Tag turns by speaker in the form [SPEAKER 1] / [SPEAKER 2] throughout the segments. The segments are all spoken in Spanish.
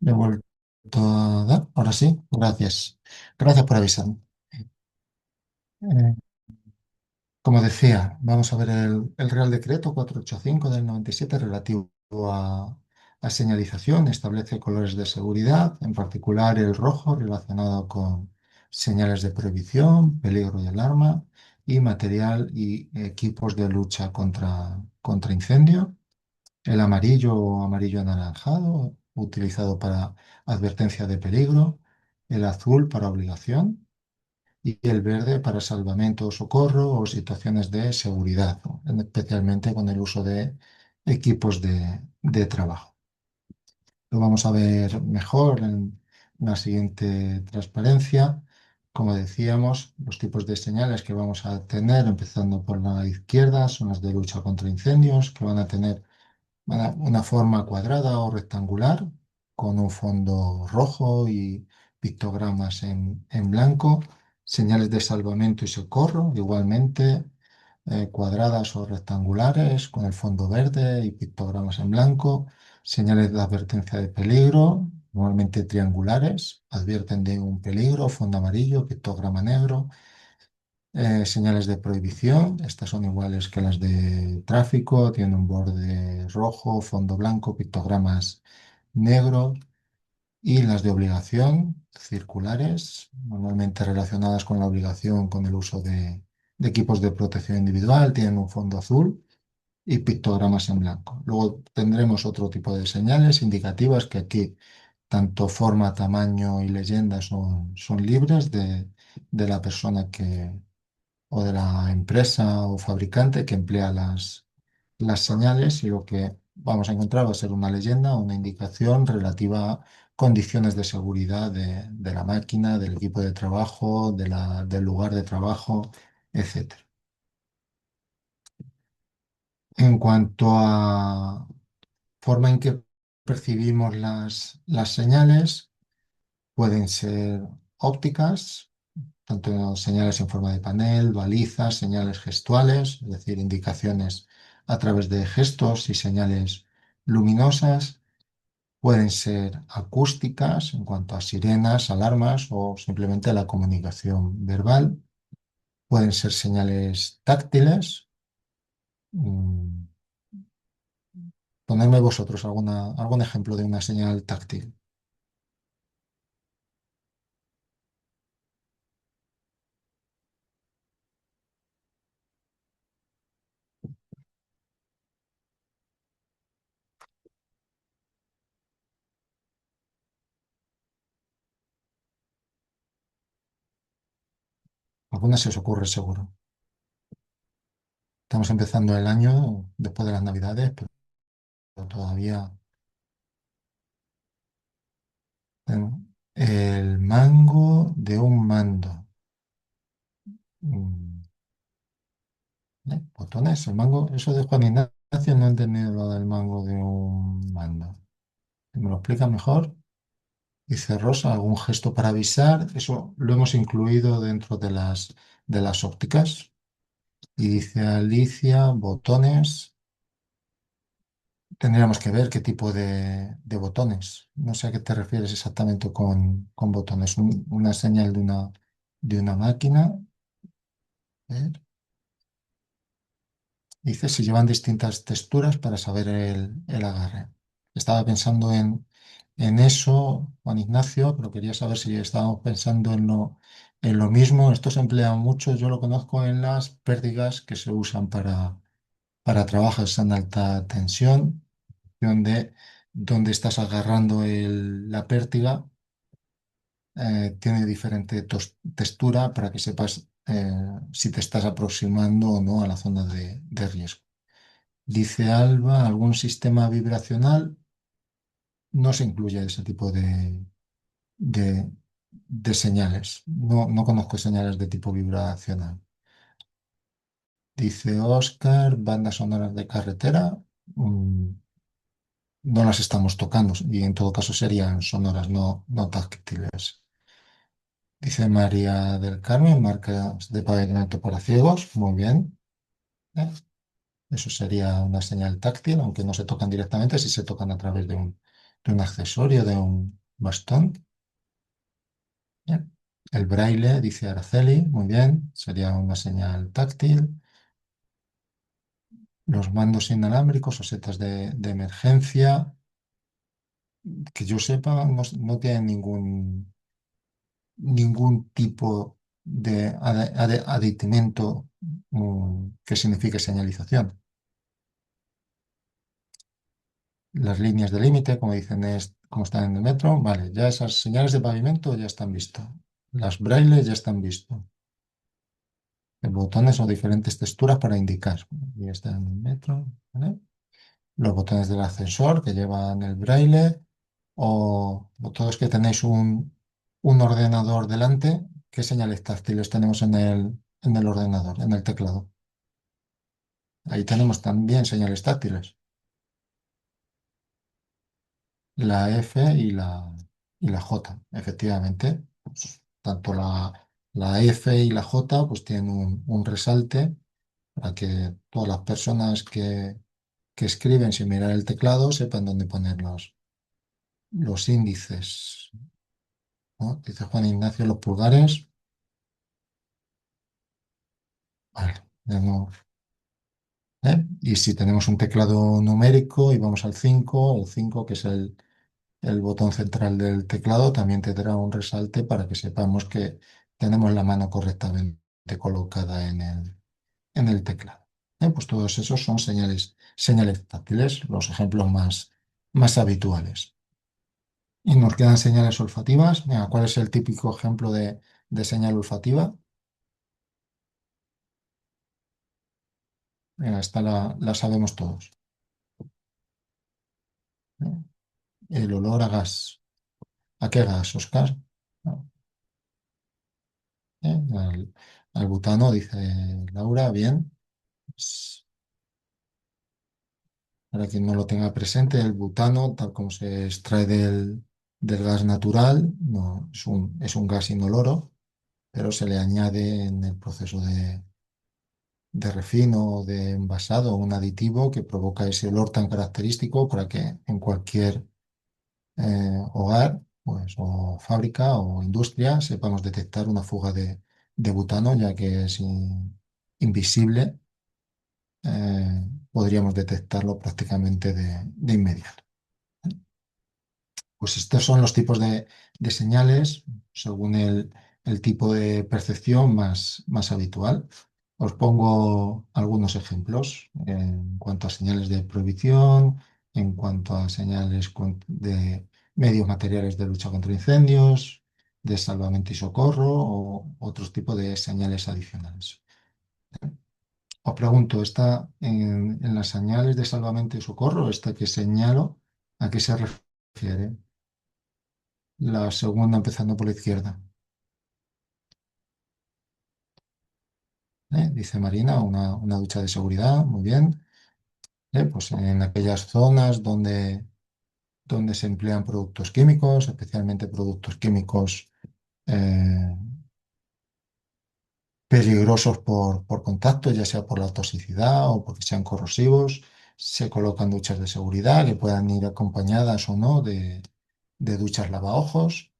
[SPEAKER 1] Le he vuelto a dar. Ahora sí, gracias. Gracias por avisarme. Eh, Como decía, vamos a ver el Real Decreto 485 del 97 relativo a señalización. Establece colores de seguridad, en particular el rojo relacionado con señales de prohibición, peligro y alarma y material y equipos de lucha contra incendio. El amarillo o amarillo anaranjado, utilizado para advertencia de peligro. El azul para obligación y el verde para salvamento o socorro o situaciones de seguridad, ¿no? Especialmente con el uso de equipos de trabajo. Lo vamos a ver mejor en la siguiente transparencia. Como decíamos, los tipos de señales que vamos a tener, empezando por la izquierda, son las de lucha contra incendios, que van a tener una forma cuadrada o rectangular con un fondo rojo y pictogramas en blanco. Señales de salvamento y socorro, igualmente cuadradas o rectangulares con el fondo verde y pictogramas en blanco. Señales de advertencia de peligro, normalmente triangulares, advierten de un peligro, fondo amarillo, pictograma negro. Señales de prohibición, estas son iguales que las de tráfico, tienen un borde rojo, fondo blanco, pictogramas negros. Y las de obligación, circulares, normalmente relacionadas con la obligación con el uso de equipos de protección individual, tienen un fondo azul y pictogramas en blanco. Luego tendremos otro tipo de señales indicativas que aquí tanto forma, tamaño y leyenda son libres de la persona o de la empresa o fabricante que emplea las señales, y lo que vamos a encontrar va a ser una leyenda o una indicación relativa a condiciones de seguridad de la máquina, del equipo de trabajo, del lugar de trabajo, etcétera. En cuanto a forma en que percibimos las señales, pueden ser ópticas, tanto señales en forma de panel, balizas, señales gestuales, es decir, indicaciones a través de gestos y señales luminosas. Pueden ser acústicas en cuanto a sirenas, alarmas o simplemente la comunicación verbal. Pueden ser señales táctiles. Mm, Ponedme vosotros algún ejemplo de una señal táctil. Alguna se os ocurre seguro. Estamos empezando el año después de las Navidades, pero todavía el mango de un mando. Mm, Botones, el mango, eso de Juan Ignacio no he entendido lo del mango de un mando. ¿Me lo explica mejor? Dice Rosa, algún gesto para avisar. Eso lo hemos incluido dentro de las ópticas. Y dice Alicia, botones. Tendríamos que ver qué tipo de botones. No sé a qué te refieres exactamente con botones. Una señal de una máquina. A ver. Dice si llevan distintas texturas para saber el agarre. Estaba pensando en eso, Juan Ignacio, pero quería saber si estábamos pensando en lo mismo. Esto se emplea mucho, yo lo conozco en las pértigas que se usan para trabajos en alta tensión, donde estás agarrando la pértiga. Tiene diferente textura para que sepas si te estás aproximando o no a la zona de riesgo. Dice Alba, algún sistema vibracional. No se incluye ese tipo de, de señales. No conozco señales de tipo vibracional. Dice Oscar, bandas sonoras de carretera. mm, no las estamos tocando y en todo caso serían sonoras, no táctiles. Dice María del Carmen, marcas de pavimento para ciegos. Muy bien. ¿eh? Eso sería una señal táctil, aunque no se tocan directamente, si se tocan a través de un de un accesorio, de un bastón. Bien. El braille, dice Araceli, muy bien, sería una señal táctil. Los mandos inalámbricos o setas de emergencia, que yo sepa, no tienen ningún tipo de aditamento que signifique señalización. Las líneas de límite, como dicen, es como están en el metro, vale, ya esas señales de pavimento ya están vistas. Las braille ya están vistas. Los botones o diferentes texturas para indicar. Y está en el metro, ¿vale? Los botones del ascensor que llevan el braille o todos que tenéis un ordenador delante, ¿qué señales táctiles tenemos en el ordenador, en el teclado? Ahí tenemos también señales táctiles, la F y la J, efectivamente. Pues, tanto la F y la J pues tienen un resalte para que todas las personas que escriben sin mirar el teclado sepan dónde poner los índices, ¿no? Dice Juan Ignacio, los pulgares. Vale, ya no, ¿eh? Y si tenemos un teclado numérico y vamos al 5 el 5 que es el botón central del teclado, también tendrá un resalte para que sepamos que tenemos la mano correctamente colocada en el teclado. Pues todos esos son señales táctiles, los ejemplos más habituales. Y nos quedan señales olfativas. Venga, ¿cuál es el típico ejemplo de señal olfativa? Venga, esta la sabemos todos. ¿Eh? El olor a gas. ¿A qué gas, Oscar? ¿No? ¿Eh? Al butano, dice Laura. Bien. Pues, para quien no lo tenga presente, el butano, tal como se extrae del gas natural, no, es un gas inoloro, pero se le añade en el proceso de refino o de envasado un aditivo que provoca ese olor tan característico para que en cualquier hogar, pues, o fábrica o industria sepamos detectar una fuga de butano, ya que es invisible, podríamos detectarlo prácticamente de inmediato. Pues estos son los tipos de señales según el tipo de percepción más habitual. Os pongo algunos ejemplos en cuanto a señales de prohibición, en cuanto a señales de medios materiales de lucha contra incendios, de salvamento y socorro o otros tipos de señales adicionales. Os pregunto, ¿está en las señales de salvamento y socorro, esta que señalo, a qué se refiere? La segunda empezando por la izquierda. Dice Marina, una ducha de seguridad, muy bien. Pues en aquellas zonas donde se emplean productos químicos, especialmente productos químicos eh, peligrosos por contacto, ya sea por la toxicidad o porque sean corrosivos, se colocan duchas de seguridad que puedan ir acompañadas o no de duchas lavaojos,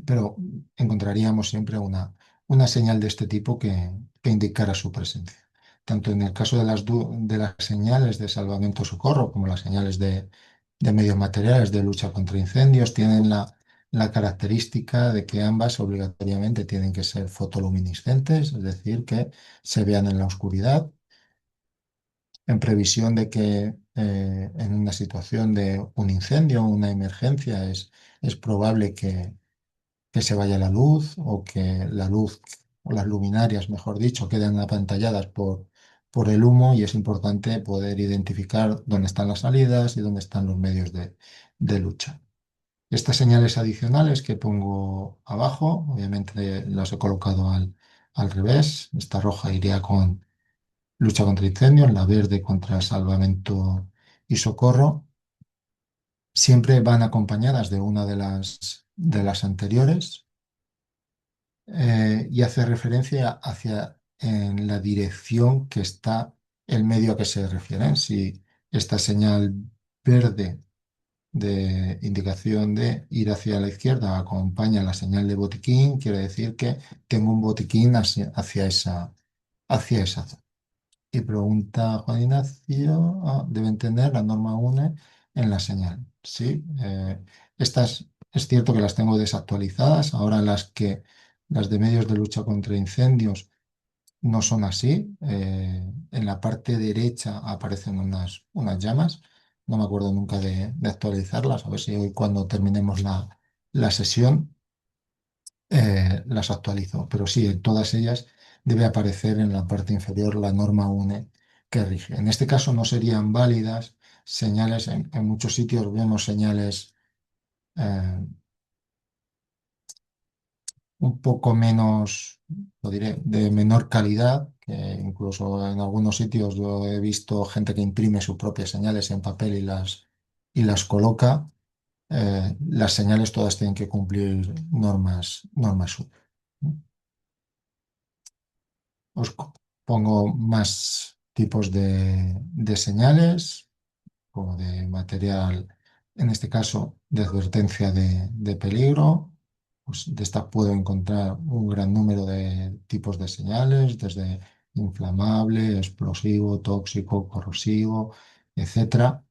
[SPEAKER 1] pero encontraríamos siempre una señal de este tipo que indicara su presencia. Tanto en el caso de las señales de salvamento-socorro como las señales de medios materiales de lucha contra incendios tienen la característica de que ambas obligatoriamente tienen que ser fotoluminiscentes, es decir, que se vean en la oscuridad, en previsión de que en una situación de un incendio o una emergencia es probable que se vaya la luz o que la luz o las luminarias, mejor dicho, queden apantalladas por el humo y es importante poder identificar dónde están las salidas y dónde están los medios de lucha. Estas señales adicionales que pongo abajo, obviamente las he colocado al revés. Esta roja iría con lucha contra incendios, la verde contra salvamento y socorro. Siempre van acompañadas de una de las anteriores y hace referencia hacia en la dirección que está el medio a que se refieren. Si esta señal verde de indicación de ir hacia la izquierda acompaña la señal de botiquín, quiere decir que tengo un botiquín hacia esa zona. Y pregunta Juan Ignacio, deben tener la norma UNE en la señal. Sí, estas es cierto que las tengo desactualizadas. Ahora las de medios de lucha contra incendios no son así. En la parte derecha aparecen unas llamas. No me acuerdo nunca de actualizarlas. A ver si hoy cuando terminemos la sesión las actualizo. Pero sí, en todas ellas debe aparecer en la parte inferior la norma UNE que rige. En este caso no serían válidas señales. En muchos sitios vemos señales eh, un poco menos, lo diré, de menor calidad, que incluso en algunos sitios yo he visto gente que imprime sus propias señales en papel y las coloca. Las señales todas tienen que cumplir normas UNE. Os pongo más tipos de señales, como de material, en este caso de advertencia de peligro. Pues de esta puedo encontrar un gran número de tipos de señales, desde inflamable, explosivo, tóxico, corrosivo, etcétera.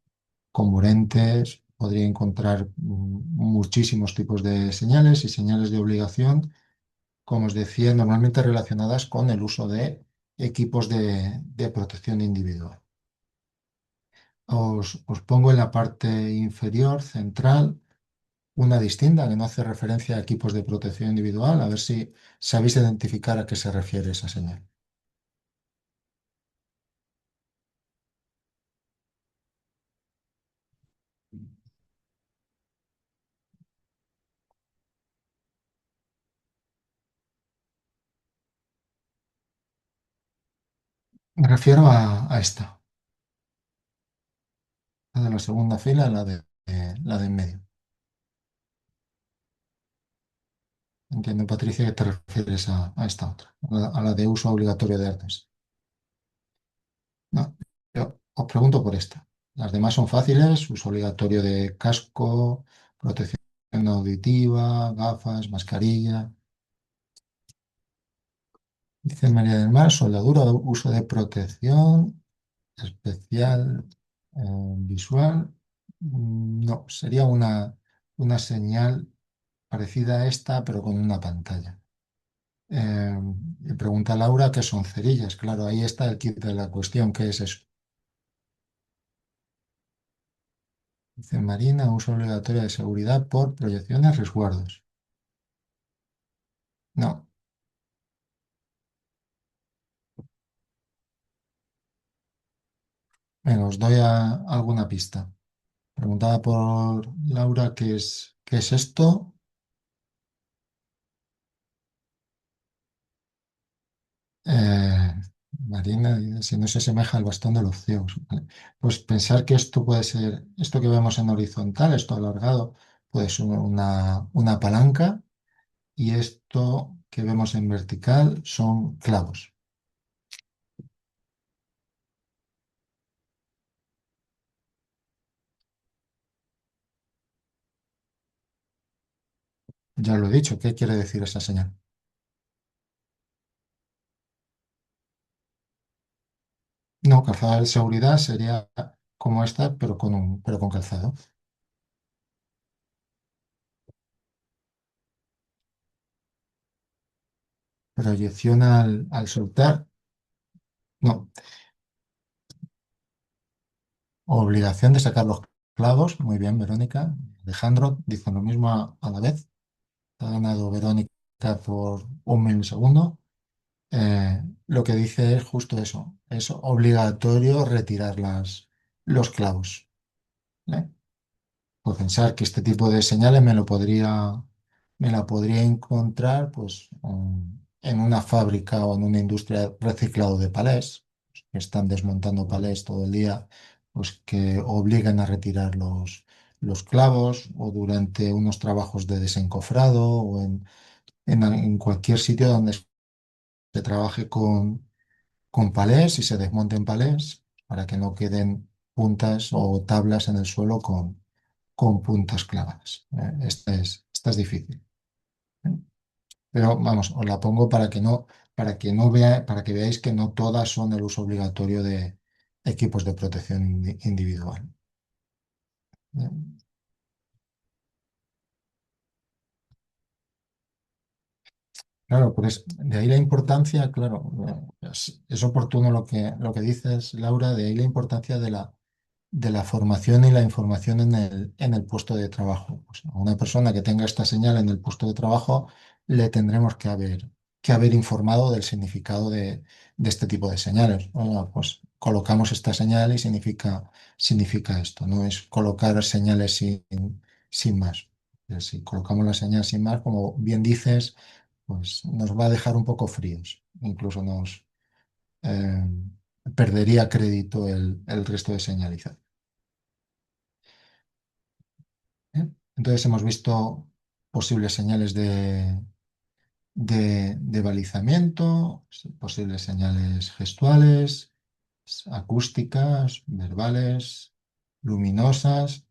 [SPEAKER 1] Comburentes, podría encontrar muchísimos tipos de señales y señales de obligación, como os decía, normalmente relacionadas con el uso de equipos de protección individual. Os pongo en la parte inferior central una distinta que no hace referencia a equipos de protección individual, a ver si sabéis identificar a qué se refiere esa señal. Me refiero a esta, la de la segunda fila, la de en medio. Entiendo, Patricia, que te refieres a esta otra, a la de uso obligatorio de armas. No, yo os pregunto por esta. Las demás son fáciles, uso obligatorio de casco, protección auditiva, gafas, mascarilla. Dice María del Mar, soldadura, uso de protección especial visual. No, sería una señal parecida a esta, pero con una pantalla. Eh, y pregunta Laura qué son cerillas. Claro, ahí está el kit de la cuestión, ¿qué es eso? Dice Marina, uso obligatorio de seguridad por proyecciones, resguardos. No, venga, os doy alguna pista. Preguntaba por Laura qué es esto. Eh, Marina, si no se asemeja al bastón de los ciegos. Vale. Pues pensar que esto puede ser, esto que vemos en horizontal, esto alargado, puede ser una palanca y esto que vemos en vertical son clavos. Ya lo he dicho, ¿qué quiere decir esa señal? No, calzado de seguridad sería como esta, pero con calzado. Proyección al soltar, no. Obligación de sacar los clavos, muy bien, Verónica. Alejandro dice lo mismo a la vez. Ha ganado Verónica por un milisegundo. Lo que dice es justo eso. Es obligatorio retirar los clavos. ¿Vale? Por pensar que este tipo de señales me la podría encontrar pues, en una fábrica o en una industria de reciclado de palés, que están desmontando palés todo el día, pues que obligan a retirar los clavos o durante unos trabajos de desencofrado o en cualquier sitio donde se trabaje con palés y se desmonten palés para que no queden puntas o tablas en el suelo con puntas clavadas. Esta es difícil. ¿Eh? Pero vamos, os la pongo para que veáis que no todas son el uso obligatorio de equipos de protección individual. ¿Eh? Claro, pues de ahí la importancia, claro, es oportuno lo que dices, Laura, de ahí la importancia de la formación y la información en el puesto de trabajo. Pues a una persona que tenga esta señal en el puesto de trabajo, le tendremos que haber informado del significado de este tipo de señales. Oiga, pues colocamos esta señal y significa esto, no es colocar señales sin más. Si colocamos la señal sin más, como bien dices, pues nos va a dejar un poco fríos. Incluso nos eh, perdería crédito el resto de señalización. ¿Eh? Entonces hemos visto posibles señales de balizamiento, posibles señales gestuales, acústicas, verbales, luminosas.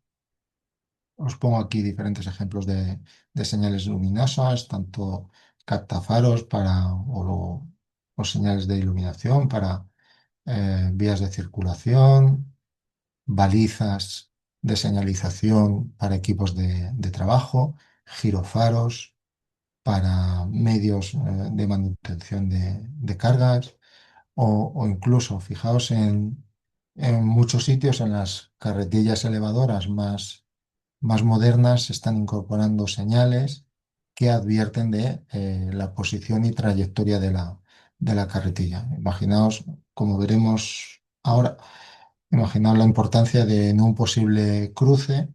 [SPEAKER 1] Os pongo aquí diferentes ejemplos de señales luminosas, tanto captafaros o señales de iluminación para vías de circulación, balizas de señalización para equipos de trabajo, girofaros para medios de manutención de cargas o incluso, fijaos en muchos sitios, en las carretillas elevadoras más modernas, se están incorporando señales que advierten de la posición y trayectoria de la carretilla. Imaginaos, como veremos ahora, imaginaos la importancia de en un posible cruce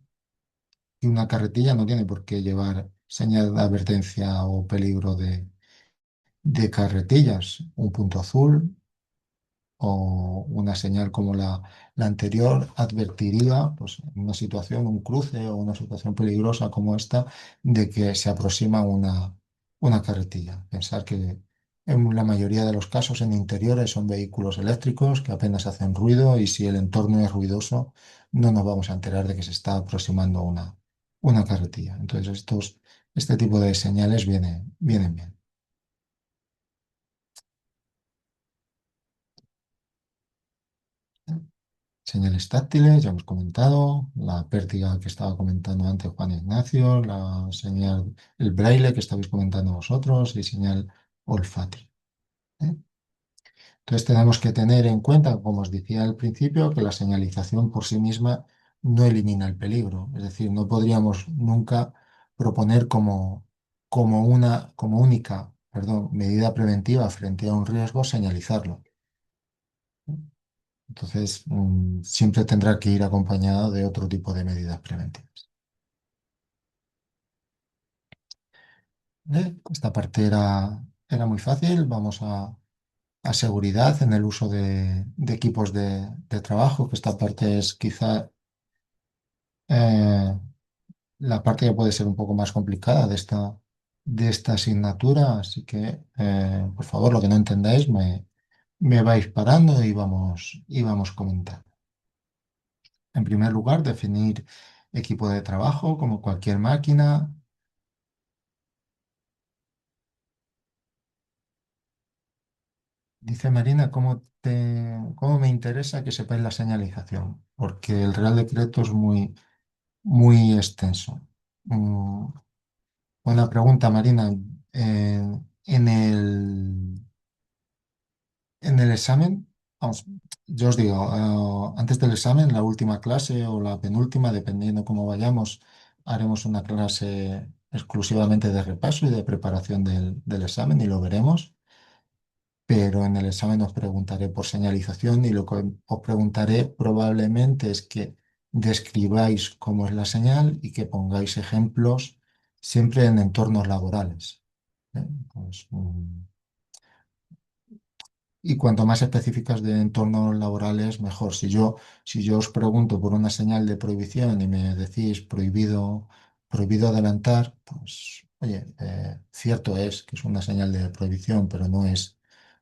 [SPEAKER 1] y una carretilla no tiene por qué llevar señal de advertencia o peligro de carretillas, un punto azul o una señal como la anterior advertiría, pues, en una situación, un cruce o una situación peligrosa como esta, de que se aproxima una carretilla. Pensar que en la mayoría de los casos en interiores son vehículos eléctricos que apenas hacen ruido y si el entorno es ruidoso no nos vamos a enterar de que se está aproximando una carretilla. Entonces este tipo de señales vienen bien. Señales táctiles, ya hemos comentado, la pértiga que estaba comentando antes Juan Ignacio, la señal, el braille que estabais comentando vosotros y señal olfativa. ¿Eh? Entonces tenemos que tener en cuenta, como os decía al principio, que la señalización por sí misma no elimina el peligro. Es decir, no podríamos nunca proponer como única, perdón, medida preventiva frente a un riesgo señalizarlo. Entonces, siempre tendrá que ir acompañado de otro tipo de medidas preventivas. Esta parte era muy fácil. Vamos a seguridad en el uso de equipos de trabajo, que esta parte es quizá eh, la parte que puede ser un poco más complicada de esta asignatura. Así que, por favor, lo que no entendáis, me vais parando y vamos comentando. En primer lugar, definir equipo de trabajo como cualquier máquina. Dice Marina, ¿cómo me interesa que sepáis la señalización? Porque el Real Decreto es muy, muy extenso. Mm, Buena pregunta, Marina. En el examen, vamos, yo os digo, antes del examen, la última clase o la penúltima, dependiendo cómo vayamos, haremos una clase exclusivamente de repaso y de preparación del examen y lo veremos. Pero en el examen os preguntaré por señalización y lo que os preguntaré probablemente es que describáis cómo es la señal y que pongáis ejemplos siempre en entornos laborales. ¿Eh? Pues, y cuanto más específicas de entornos laborales, mejor. Si yo os pregunto por una señal de prohibición y me decís prohibido adelantar, pues oye, cierto es que es una señal de prohibición, pero no es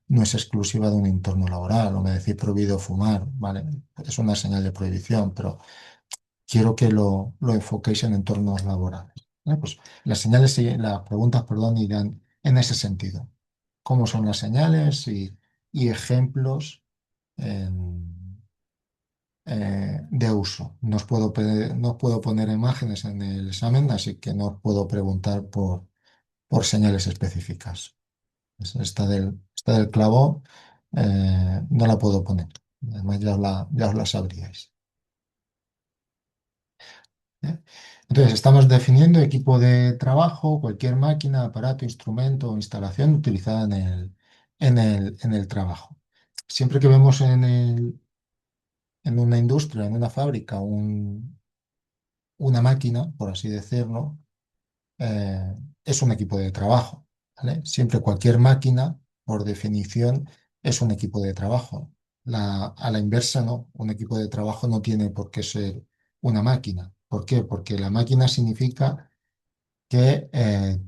[SPEAKER 1] exclusiva de un entorno laboral. O me decís prohibido fumar, ¿vale? Es una señal de prohibición, pero quiero que lo enfoquéis en entornos laborales. Pues las señales, las preguntas, perdón, irán en ese sentido. ¿Cómo son las señales y ejemplos de uso? No os puedo poner imágenes en el examen, así que no os puedo preguntar por señales específicas. Esta del clavo no la puedo poner. Además, ya os la sabríais. ¿Eh? Entonces, estamos definiendo equipo de trabajo, cualquier máquina, aparato, instrumento o instalación utilizada en el trabajo. Siempre que vemos en una industria, en una fábrica, una máquina, por así decirlo, eh, es un equipo de trabajo, ¿vale? Siempre cualquier máquina, por definición, es un equipo de trabajo. A la inversa, no. Un equipo de trabajo no tiene por qué ser una máquina. ¿Por qué? Porque la máquina significa que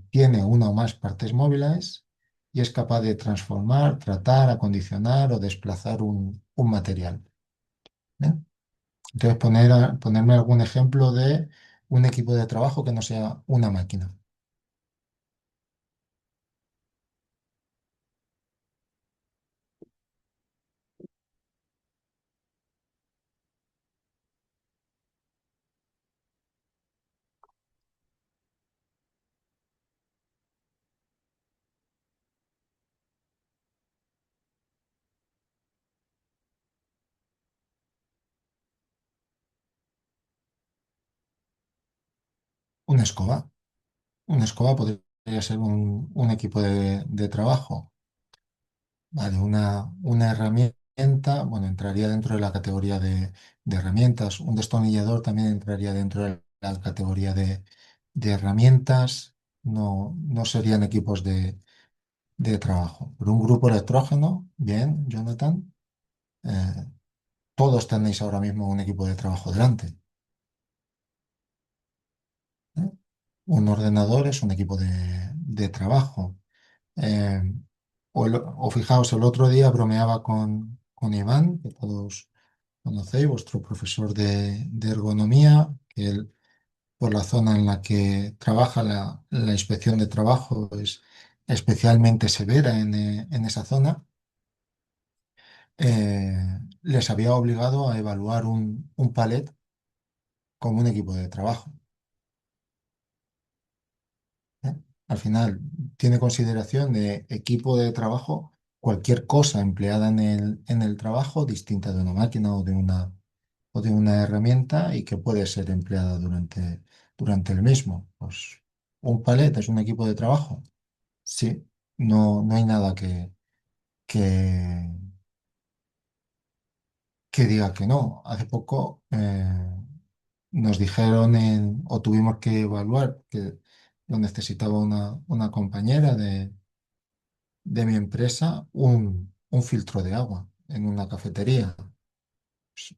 [SPEAKER 1] tiene una o más partes móviles y es capaz de transformar, tratar, acondicionar o desplazar un material. ¿Eh? Entonces, ponerme algún ejemplo de un equipo de trabajo que no sea una máquina. Una escoba. Una escoba podría ser un equipo de trabajo. Vale, una herramienta, bueno, entraría dentro de la categoría de herramientas. Un destornillador también entraría dentro de la categoría de herramientas. No, no serían equipos de trabajo. Pero un grupo electrógeno, bien, Jonathan. eh, Todos tenéis ahora mismo un equipo de trabajo delante. ¿Eh? Un ordenador es un equipo de trabajo. Eh, o fijaos, el otro día bromeaba con Iván, que todos conocéis, vuestro profesor de ergonomía, que él, por la zona en la que trabaja la inspección de trabajo, es especialmente severa en esa zona. Les había obligado a evaluar un palet como un equipo de trabajo. ¿Eh? Al final, tiene consideración de equipo de trabajo cualquier cosa empleada en el trabajo, distinta de una máquina o de una herramienta y que puede ser empleada durante el mismo. Pues un palet es un equipo de trabajo. Sí, no, no hay nada que, que diga que no. Hace poco nos dijeron o tuvimos que evaluar que lo necesitaba una compañera de mi empresa un filtro de agua en una cafetería.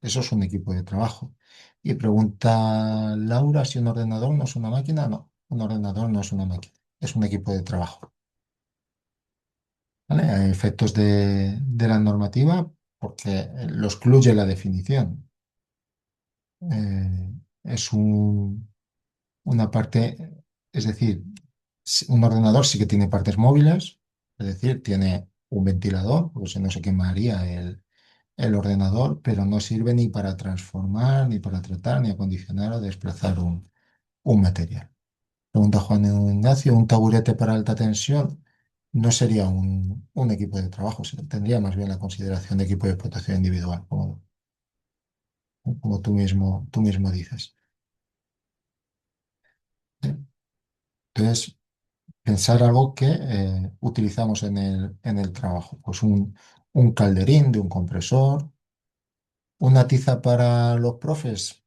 [SPEAKER 1] Eso es un equipo de trabajo. Y pregunta Laura si un ordenador no es una máquina. No, un ordenador no es una máquina, es un equipo de trabajo. ¿Vale? A efectos de la normativa, porque lo excluye la definición. Es una parte, es decir, un ordenador sí que tiene partes móviles, es decir, tiene un ventilador, porque si no se quemaría el ordenador, pero no sirve ni para transformar, ni para tratar, ni acondicionar o desplazar un material. Pregunta Juan Ignacio, ¿un taburete para alta tensión no sería un equipo de trabajo? Tendría más bien la consideración de equipo de explotación individual, como tú mismo dices. ¿Sí? Entonces, pensar algo que utilizamos en el trabajo, pues un calderín de un compresor, una tiza para los profes.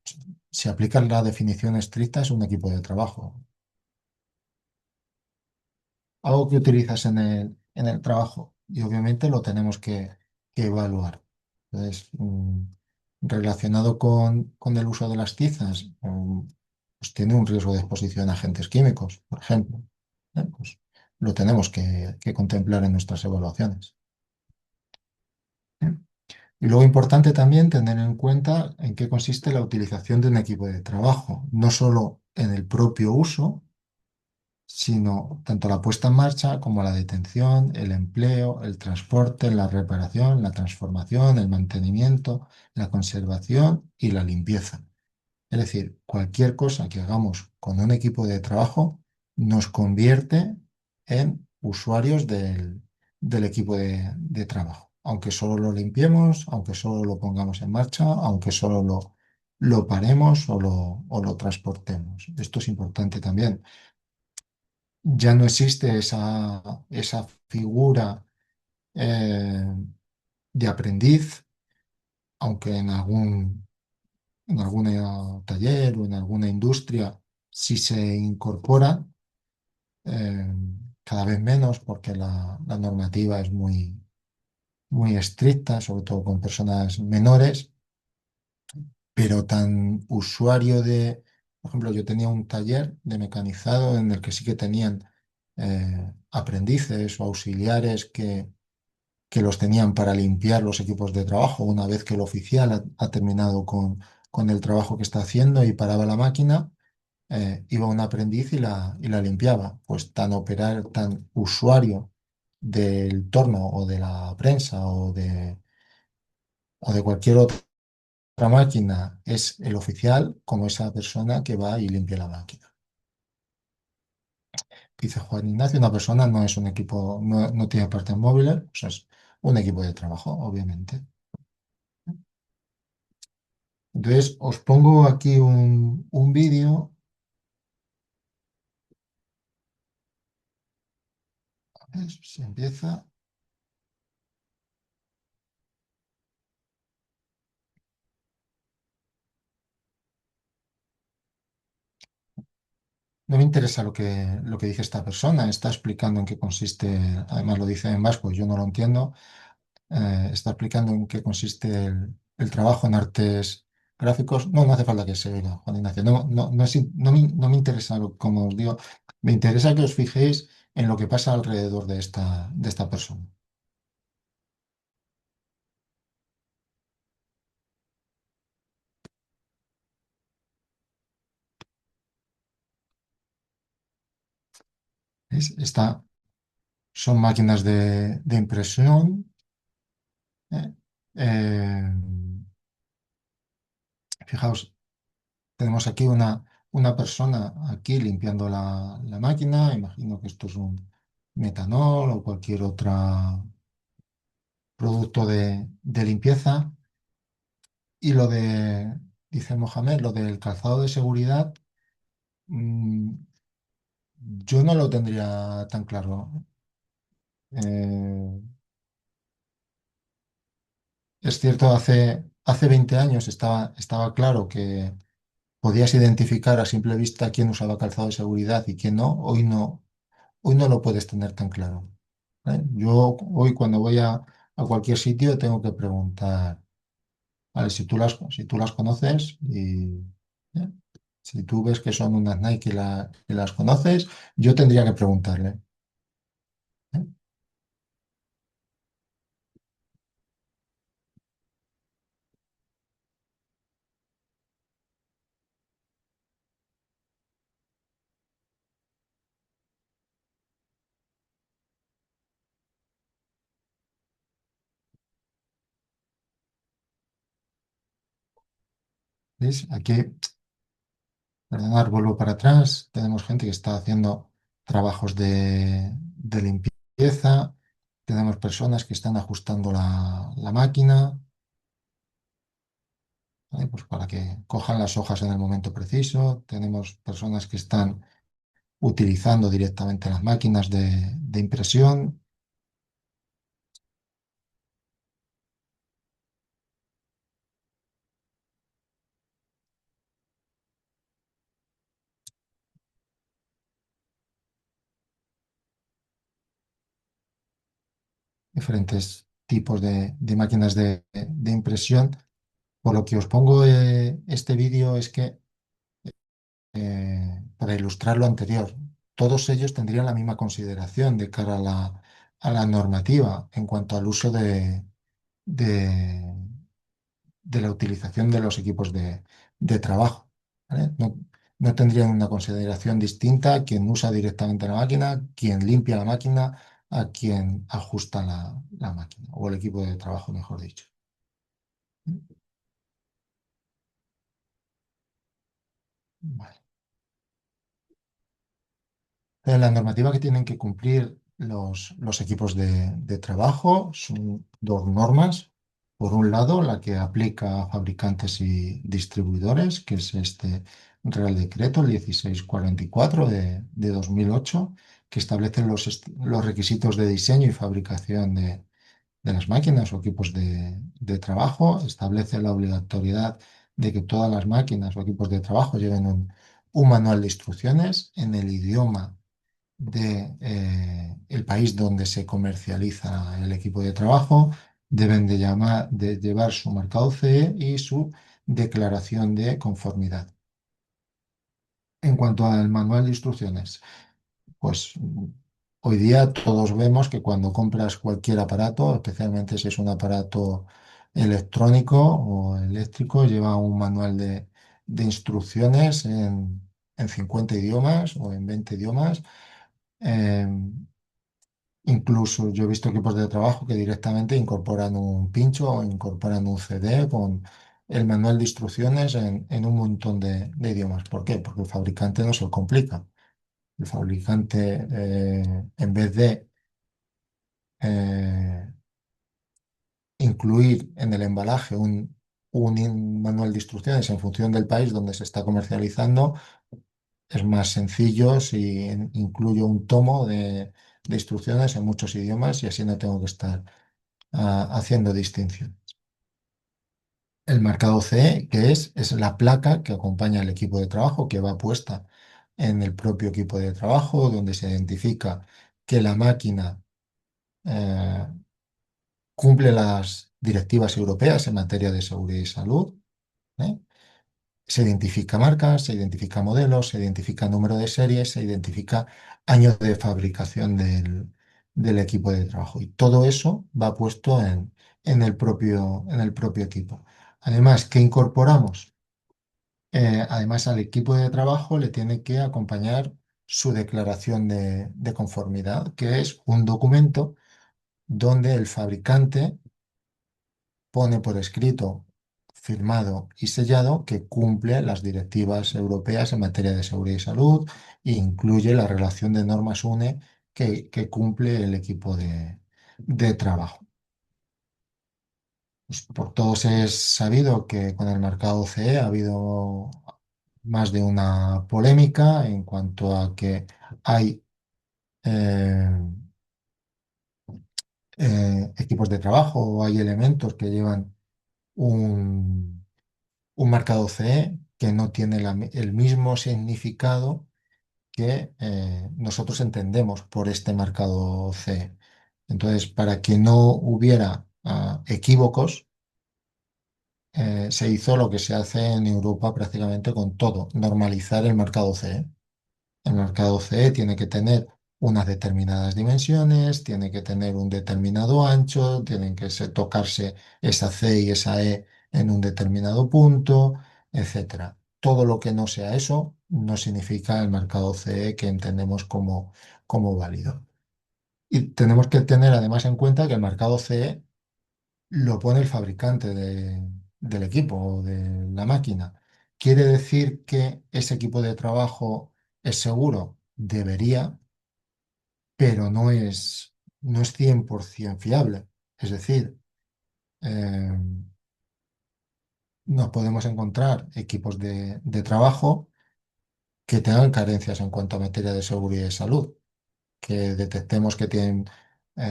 [SPEAKER 1] Si aplicas la definición estricta, es un equipo de trabajo. Algo que utilizas en el trabajo y obviamente lo tenemos que evaluar. Entonces, relacionado con el uso de las tizas, pues tiene un riesgo de exposición a agentes químicos, por ejemplo. Pues lo tenemos que contemplar en nuestras evaluaciones. ¿Eh? Y luego importante también tener en cuenta en qué consiste la utilización de un equipo de trabajo, no solo en el propio uso, sino tanto la puesta en marcha como la detención, el empleo, el transporte, la reparación, la transformación, el mantenimiento, la conservación y la limpieza. Es decir, cualquier cosa que hagamos con un equipo de trabajo nos convierte en usuarios del equipo de trabajo. Aunque solo lo limpiemos, aunque solo lo pongamos en marcha, aunque solo lo paremos o lo transportemos. Esto es importante también. Ya no existe esa figura eh, de aprendiz, aunque en algún taller o en alguna industria sí se incorpora, eh, cada vez menos porque la normativa es muy estricta, sobre todo con personas menores, pero tan usuario por ejemplo, yo tenía un taller de mecanizado en el que sí que tenían aprendices o auxiliares que los tenían para limpiar los equipos de trabajo una vez que el oficial ha terminado con el trabajo que está haciendo y paraba la máquina, iba un aprendiz y la limpiaba. Pues tan usuario del torno o de la prensa o de cualquier otra máquina es el oficial como esa persona que va y limpia la máquina. Dice Juan Ignacio, una persona no es un equipo, no tiene partes móviles, pues es un equipo de trabajo, obviamente. Entonces, os pongo aquí un vídeo. A ver si empieza. No me interesa lo que dice esta persona. Está explicando en qué consiste, además lo dice en vasco, yo no lo entiendo. Está explicando en qué consiste el trabajo en artes gráficos. No, no hace falta que se oiga, Juan Ignacio. No me interesa, como os digo, me interesa que os fijéis en lo que pasa alrededor de esta persona. ¿Veis? Son máquinas de impresión. ¿Eh? Eh, Fijaos, tenemos aquí una persona aquí limpiando la máquina. Imagino que esto es un metanol o cualquier otro producto de limpieza. Y dice Mohamed, lo del calzado de seguridad, mm, yo no lo tendría tan claro. Eh, es cierto, hace 20 años estaba claro que podías identificar a simple vista quién usaba calzado de seguridad y quién no. Hoy no lo puedes tener tan claro. ¿Eh? Yo hoy cuando voy a cualquier sitio tengo que preguntar, vale, si tú las conoces y ¿eh? Si tú ves que son unas Nike que las conoces, yo tendría que preguntarle. ¿Eh? ¿Ves? Aquí, perdonad, vuelvo para atrás. Tenemos gente que está haciendo trabajos de limpieza. Tenemos personas que están ajustando la máquina. ¿Vale? Pues para que cojan las hojas en el momento preciso. Tenemos personas que están utilizando directamente las máquinas de impresión, diferentes tipos de máquinas de impresión. Por lo que os pongo este vídeo es que, para ilustrar lo anterior, todos ellos tendrían la misma consideración de cara a la normativa en cuanto al uso de la utilización de los equipos de trabajo. ¿Vale? No, no tendrían una consideración distinta a quien usa directamente la máquina, quien limpia la máquina, a quien ajusta la máquina, o el equipo de trabajo, mejor dicho. Vale. La normativa que tienen que cumplir los equipos de trabajo son dos normas. Por un lado, la que aplica a fabricantes y distribuidores, que es este Real Decreto, el 1644 de 2008, que establece los requisitos de diseño y fabricación de las máquinas o equipos de trabajo. Establece la obligatoriedad de que todas las máquinas o equipos de trabajo lleven un manual de instrucciones en el idioma el país donde se comercializa el equipo de trabajo. Deben de llevar su marcado CE y su declaración de conformidad. En cuanto al manual de instrucciones, pues hoy día todos vemos que cuando compras cualquier aparato, especialmente si es un aparato electrónico o eléctrico, lleva un manual de instrucciones en 50 idiomas o en 20 idiomas. Em, Incluso yo he visto equipos de trabajo que directamente incorporan un pincho o incorporan un CD con el manual de instrucciones en un montón de idiomas. ¿Por qué? Porque el fabricante no se lo complica. El fabricante, en vez de eh, incluir en el embalaje un manual de instrucciones en función del país donde se está comercializando, es más sencillo si incluyo un tomo de instrucciones en muchos idiomas y así no tengo que estar haciendo distinción. El marcado CE, que es la placa que acompaña al equipo de trabajo, que va puesta en el propio equipo de trabajo, donde se identifica que la máquina eh, cumple las directivas europeas en materia de seguridad y salud. ¿Eh? Se identifica marcas, se identifica modelos, se identifica número de serie, se identifica año de fabricación del equipo de trabajo. Y todo eso va puesto en el propio equipo. Además, ¿qué incorporamos? Además, al equipo de trabajo le tiene que acompañar su declaración de conformidad, que es un documento donde el fabricante pone por escrito, firmado y sellado que cumple las directivas europeas en materia de seguridad y salud e incluye la relación de normas UNE que cumple el equipo de trabajo. Pues por todos es sabido que con el mercado CE ha habido más de una polémica en cuanto a que hay eh, equipos de trabajo o hay elementos que llevan un marcado CE que no tiene el mismo significado que nosotros entendemos por este marcado CE. Entonces, para que no hubiera equívocos, se hizo lo que se hace en Europa prácticamente con todo, normalizar el marcado CE. El mercado CE tiene que tener unas determinadas dimensiones, tiene que tener un determinado ancho, tienen que tocarse esa C y esa E en un determinado punto, etcétera. Todo lo que no sea eso no significa el mercado CE que entendemos como válido. Y tenemos que tener además en cuenta que el mercado CE lo pone el fabricante del equipo o de la máquina. ¿Quiere decir que ese equipo de trabajo es seguro? Debería, pero no es 100% fiable. Es decir, eh, nos podemos encontrar equipos de trabajo que tengan carencias en cuanto a materia de seguridad y salud. Que detectemos que tienen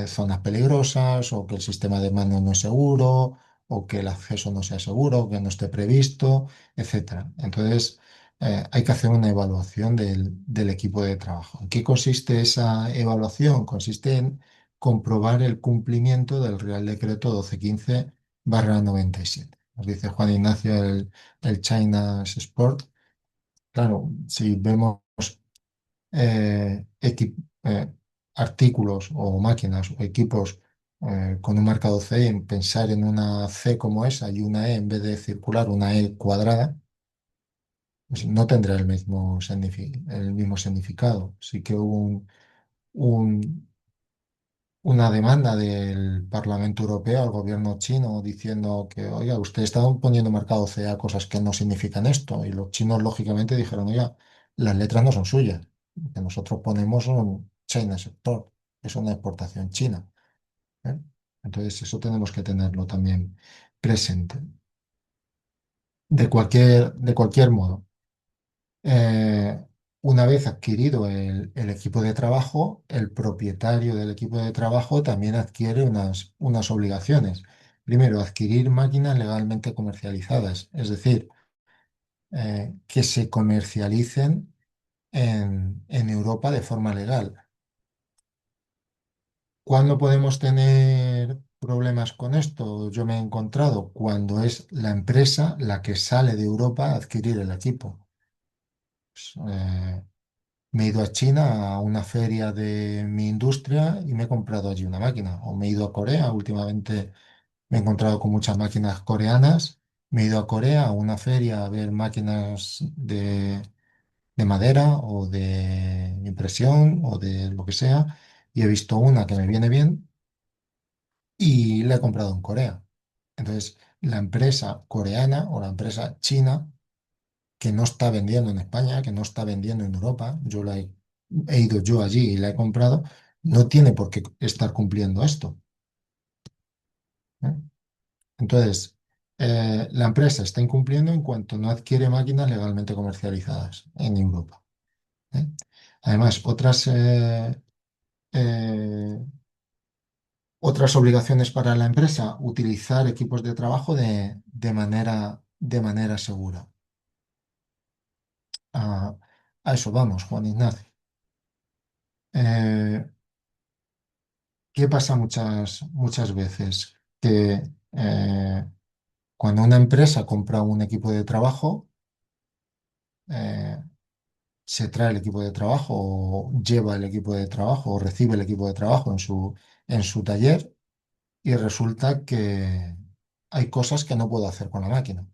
[SPEAKER 1] zonas peligrosas o que el sistema de mando no es seguro o que el acceso no sea seguro, que no esté previsto, etcétera. Entonces, hay que hacer una evaluación del equipo de trabajo. ¿En qué consiste esa evaluación? Consiste en comprobar el cumplimiento del Real Decreto 1215/97. Nos dice Juan Ignacio el China's Sport. Claro, si vemos eh, equi- eh, artículos o máquinas o equipos con un marcado C y en pensar en una C como esa y una E en vez de circular, una E cuadrada, pues no tendrá el mismo significado. Sí que hubo un- una demanda del Parlamento Europeo al gobierno chino diciendo que, oiga, usted está poniendo marcado C a cosas que no significan esto. Y los chinos, lógicamente, dijeron, oiga, las letras no son suyas. Lo que nosotros ponemos son China Sector, es una exportación china. ¿Eh? Entonces, eso tenemos que tenerlo también presente. De cualquier modo, eh, una vez adquirido el equipo de trabajo, el propietario del equipo de trabajo también adquiere unas obligaciones. Primero, adquirir máquinas legalmente comercializadas, es decir, que se comercialicen en Europa de forma legal. ¿Cuándo podemos tener problemas con esto? Yo me he encontrado cuando es la empresa la que sale de Europa a adquirir el equipo. Pues, me he ido a China a una feria de mi industria y me he comprado allí una máquina. O me he ido a Corea, últimamente me he encontrado con muchas máquinas coreanas. Me he ido a Corea a una feria a ver máquinas de madera o de impresión o de lo que sea. Y he visto una que me viene bien y la he comprado en Corea. Entonces, la empresa coreana o la empresa china que no está vendiendo en España, que no está vendiendo en Europa, he ido yo allí y la he comprado, no tiene por qué estar cumpliendo esto. ¿Eh? Entonces, la empresa está incumpliendo en cuanto no adquiere máquinas legalmente comercializadas en Europa. ¿Eh? Además, eh, otras obligaciones para la empresa, utilizar equipos de trabajo de manera segura. A, a eso vamos, Juan Ignacio. Eh, ¿Qué pasa muchas veces? Que cuando una empresa compra un equipo de trabajo, eh, se trae el equipo de trabajo o lleva el equipo de trabajo o recibe el equipo de trabajo en su taller y resulta que hay cosas que no puedo hacer con la máquina.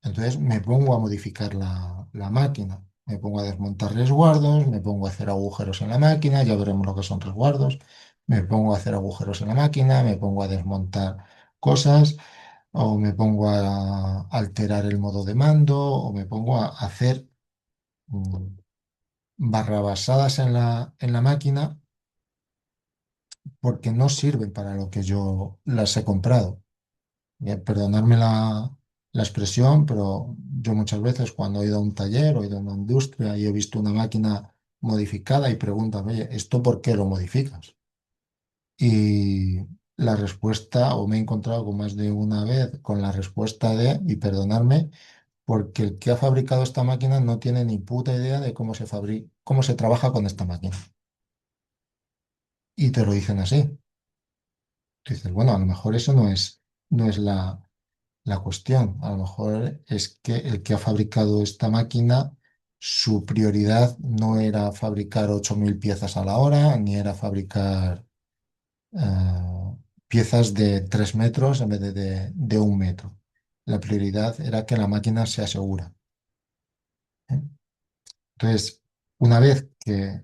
[SPEAKER 1] Entonces me pongo a modificar la máquina, me pongo a desmontar resguardos, me pongo a hacer agujeros en la máquina, ya veremos lo que son resguardos, me pongo a hacer agujeros en la máquina, me pongo a desmontar cosas, o me pongo a alterar el modo de mando, o me pongo a hacer mm, barrabasadas en la máquina porque no sirven para lo que yo las he comprado. Perdonadme la expresión, pero yo muchas veces cuando he ido a un taller o he ido a una industria y he visto una máquina modificada y preguntan, oye, ¿esto por qué lo modificas? Y la respuesta, o me he encontrado con más de una vez con la respuesta y perdonadme, porque el que ha fabricado esta máquina no tiene ni puta idea de cómo se trabaja con esta máquina. Y te lo dicen así. Tú dices, bueno, a lo mejor eso no es la cuestión. A lo mejor es que el que ha fabricado esta máquina, su prioridad no era fabricar 8.000 piezas a la hora, ni era fabricar piezas de 3 metros en vez de 1 metro. La prioridad era que la máquina sea segura. ¿Eh? Entonces, una vez que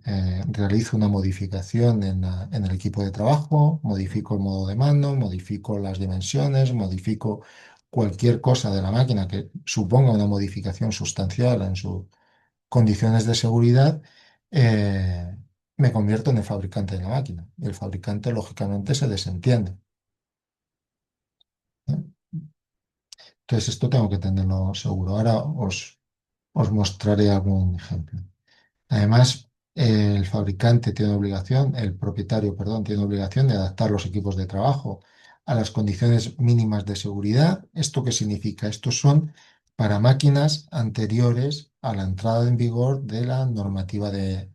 [SPEAKER 1] realizo una modificación en el equipo de trabajo, modifico el modo de mando, modifico las dimensiones, modifico cualquier cosa de la máquina que suponga una modificación sustancial en sus condiciones de seguridad, eh, me convierto en el fabricante de la máquina. Y el fabricante, lógicamente, se desentiende. ¿Eh? Entonces, esto tengo que tenerlo seguro. Ahora os mostraré algún ejemplo. Además, el propietario, perdón, tiene obligación de adaptar los equipos de trabajo a las condiciones mínimas de seguridad. ¿Esto qué significa? Estos son para máquinas anteriores a la entrada en vigor de la normativa de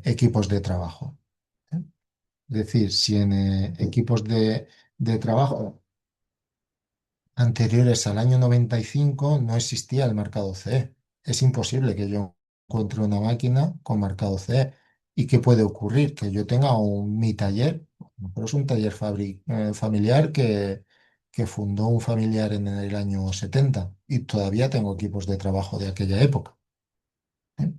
[SPEAKER 1] equipos de trabajo. ¿Eh? Es decir, si en equipos de trabajo anteriores al año 95 no existía el marcado CE. Es imposible que yo encuentre una máquina con marcado CE. ¿Y qué puede ocurrir? Que yo tenga mi taller. Pero es un taller familiar que fundó un familiar en el año 70 y todavía tengo equipos de trabajo de aquella época. ¿Eh?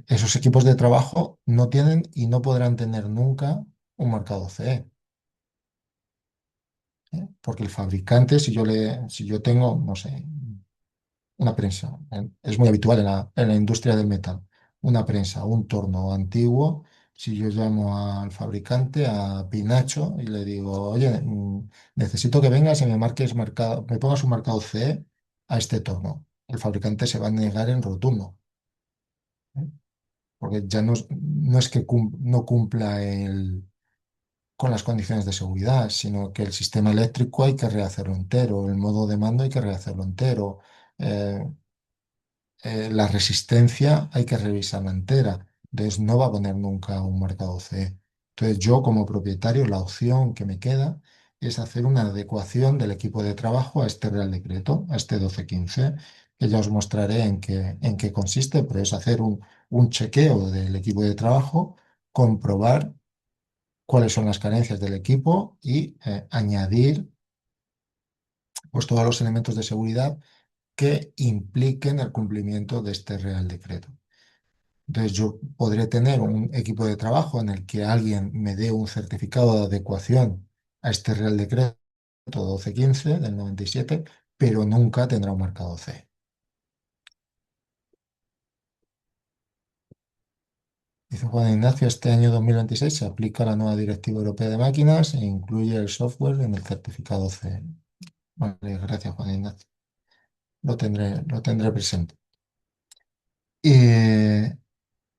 [SPEAKER 1] Esos equipos de trabajo no tienen y no podrán tener nunca un marcado CE, ¿eh? Porque el fabricante, si yo tengo, no sé, una prensa, es muy habitual en la industria del metal, una prensa, un torno antiguo, si yo llamo al fabricante, a Pinacho, y le digo, oye, necesito que vengas y me pongas un marcado CE a este torno. El fabricante se va a negar en rotundo, ¿eh? Porque ya no es que no cumpla con las condiciones de seguridad, sino que el sistema eléctrico hay que rehacerlo entero, el modo de mando hay que rehacerlo entero, eh, la resistencia hay que revisarla entera, entonces no va a poner nunca un marcado CE. Entonces yo como propietario la opción que me queda es hacer una adecuación del equipo de trabajo a este Real Decreto, a este 1215, que ya os mostraré en qué consiste, pero es hacer un chequeo del equipo de trabajo, comprobar cuáles son las carencias del equipo y añadir pues, todos los elementos de seguridad que impliquen el cumplimiento de este Real Decreto. Entonces yo podré tener un equipo de trabajo en el que alguien me dé un certificado de adecuación a este Real Decreto 1215 del 97, pero nunca tendrá un marcado C. Dice Juan Ignacio, este año 2026 se aplica la nueva Directiva Europea de Máquinas e incluye el software en el certificado C. Vale, gracias Juan Ignacio. Lo tendré presente. Y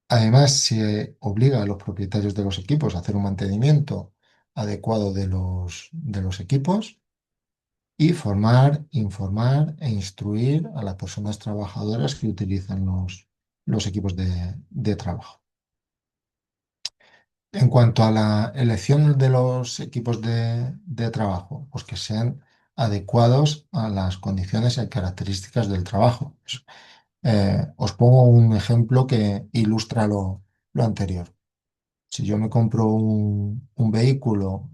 [SPEAKER 1] además, se obliga a los propietarios de los equipos a hacer un mantenimiento adecuado de los equipos y formar, informar e instruir a las personas trabajadoras que utilizan los equipos de trabajo. En cuanto a la elección de los equipos de trabajo, pues que sean adecuados a las condiciones y características del trabajo. Os pongo un ejemplo que ilustra lo anterior. Si yo me compro un vehículo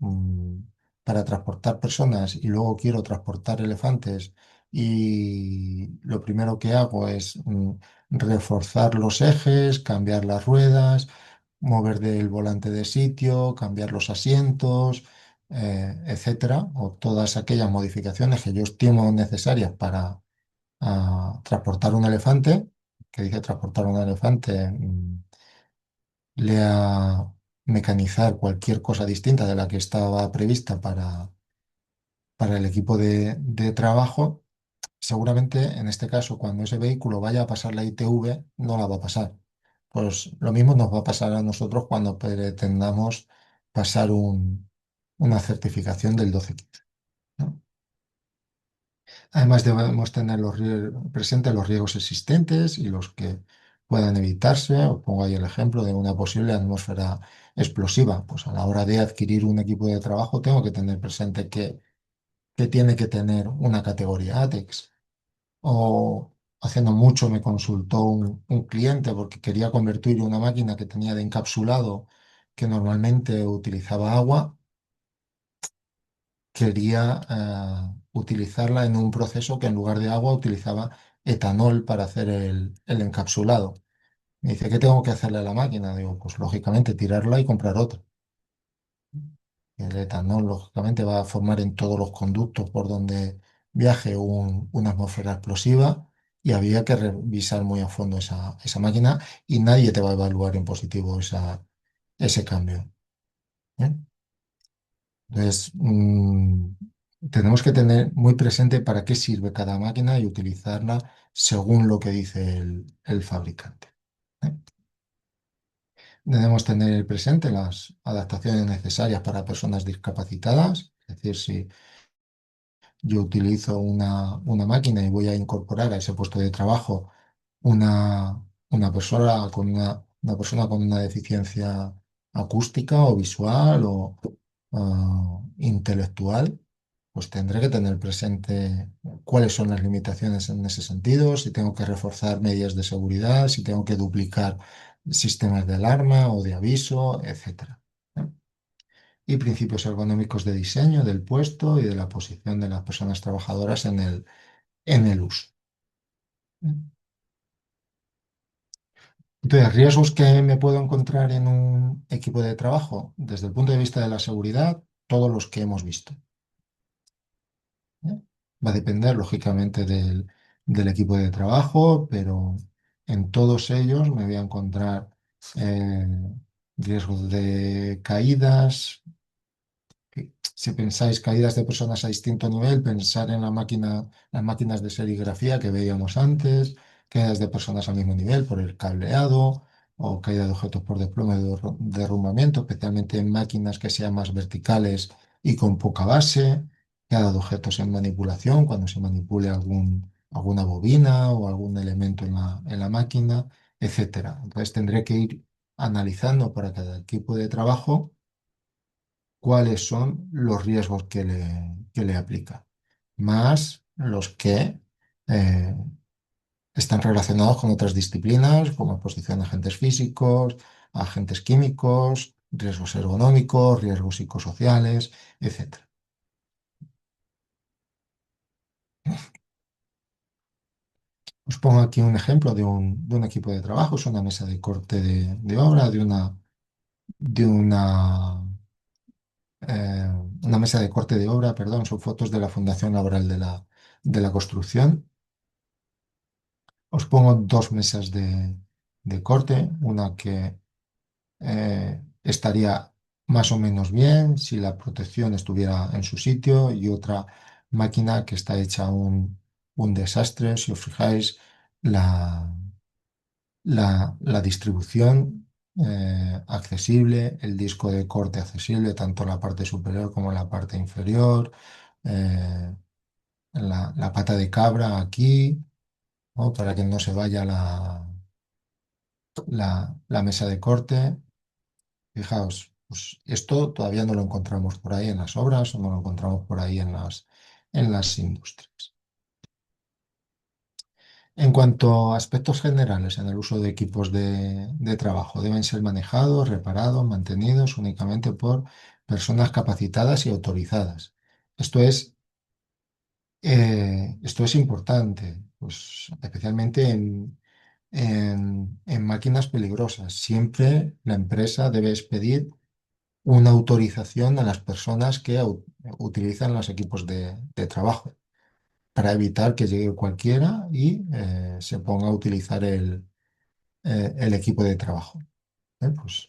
[SPEAKER 1] para transportar personas y luego quiero transportar elefantes y lo primero que hago es reforzar los ejes, cambiar las ruedas, mover del volante de sitio, cambiar los asientos, etcétera, o todas aquellas modificaciones que yo estimo necesarias para transportar un elefante, que dice transportar un elefante. Lea mecanizar cualquier cosa distinta de la que estaba prevista para el equipo de trabajo, seguramente en este caso, cuando ese vehículo vaya a pasar la ITV, no la va a pasar. Pues lo mismo nos va a pasar a nosotros cuando pretendamos pasar una certificación del 1215, ¿no? Además, debemos tener presentes los riesgos existentes y los que puedan evitarse. Os pongo ahí el ejemplo de una posible atmósfera explosiva. Pues a la hora de adquirir un equipo de trabajo tengo que tener presente que tiene que tener una categoría ATEX. O haciendo mucho me consultó un cliente porque quería convertir una máquina que tenía de encapsulado, que normalmente utilizaba agua, quería utilizarla en un proceso que en lugar de agua utilizaba etanol para hacer el encapsulado. Me dice, ¿qué tengo que hacerle a la máquina? Digo, pues lógicamente tirarla y comprar otra. El etanol lógicamente va a formar en todos los conductos por donde viaje una atmósfera explosiva y había que revisar muy a fondo esa máquina y nadie te va a evaluar en positivo ese cambio. ¿Eh? Entonces, tenemos que tener muy presente para qué sirve cada máquina y utilizarla según lo que dice el fabricante, ¿eh? Debemos tener presente las adaptaciones necesarias para personas discapacitadas, es decir, si yo utilizo una máquina y voy a incorporar a ese puesto de trabajo una persona una persona con una deficiencia acústica o visual o intelectual, pues tendré que tener presente cuáles son las limitaciones en ese sentido, si tengo que reforzar medidas de seguridad, si tengo que duplicar sistemas de alarma o de aviso, etcétera. ¿Eh? Y principios ergonómicos de diseño del puesto y de la posición de las personas trabajadoras en el uso. ¿Eh? Entonces, riesgos que me puedo encontrar en un equipo de trabajo, desde el punto de vista de la seguridad, todos los que hemos visto. ¿Eh? Va a depender, lógicamente, del equipo de trabajo, pero en todos ellos me voy a encontrar eh, riesgos de caídas. Si pensáis caídas de personas a distinto nivel, pensar en las máquinas de serigrafía que veíamos antes, caídas de personas al mismo nivel por el cableado o caída de objetos por desplome o derrumbamiento, especialmente en máquinas que sean más verticales y con poca base, caída de objetos en manipulación, cuando se manipule alguna bobina o algún elemento en la máquina, etcétera. Entonces tendré que ir analizando para cada equipo de trabajo cuáles son los riesgos que le aplica, más los que eh, están relacionados con otras disciplinas, como exposición a agentes físicos, agentes químicos, riesgos ergonómicos, riesgos psicosociales, etcétera. Os pongo aquí un ejemplo de un equipo de trabajo, es una mesa de corte de obra, de una mesa de corte de obra, perdón, son fotos de la Fundación Laboral de la Construcción. Os pongo dos mesas de corte, una que estaría más o menos bien si la protección estuviera en su sitio y otra máquina que está hecha un desastre. Si os fijáis, la, la distribución accesible, el disco de corte accesible, tanto en la parte superior como en la parte inferior, eh, la pata de cabra aquí, ¿no? Para que no se vaya la mesa de corte. Fijaos, pues esto todavía no lo encontramos por ahí en las obras o no lo encontramos por ahí en las industrias. En cuanto a aspectos generales en el uso de equipos de trabajo, deben ser manejados, reparados, mantenidos únicamente por personas capacitadas y autorizadas. Esto es, esto es importante, pues, especialmente en máquinas peligrosas. Siempre la empresa debe expedir una autorización a las personas que utilizan los equipos de trabajo para evitar que llegue cualquiera y se ponga a utilizar el equipo de trabajo. Pues,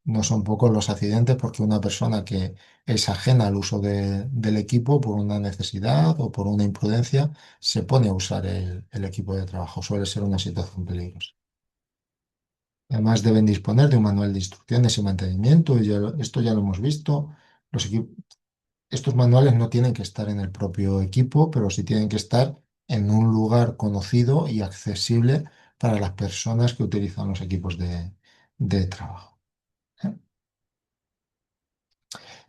[SPEAKER 1] no son pocos los accidentes porque una persona que es ajena al uso del equipo por una necesidad o por una imprudencia se pone a usar el equipo de trabajo. Suele ser una situación peligrosa. Además, deben disponer de un manual de instrucciones y mantenimiento. Y esto ya lo hemos visto. Estos manuales no tienen que estar en el propio equipo, pero sí tienen que estar en un lugar conocido y accesible para las personas que utilizan los equipos de trabajo. ¿Eh?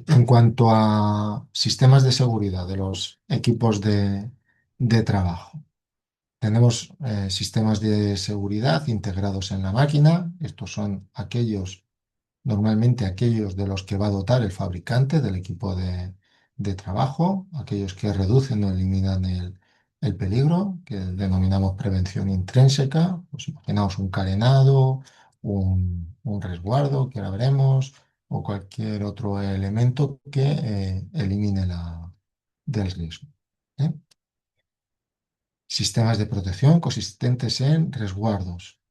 [SPEAKER 1] En cuanto a sistemas de seguridad de los equipos de trabajo, tenemos sistemas de seguridad integrados en la máquina. Estos son normalmente aquellos de los que va a dotar el fabricante del equipo de trabajo, aquellos que reducen o eliminan el peligro, que denominamos prevención intrínseca. Pues imaginaos un carenado, un resguardo, que ahora veremos, o cualquier otro elemento que elimine del riesgo. ¿Eh? Sistemas de protección consistentes en resguardos.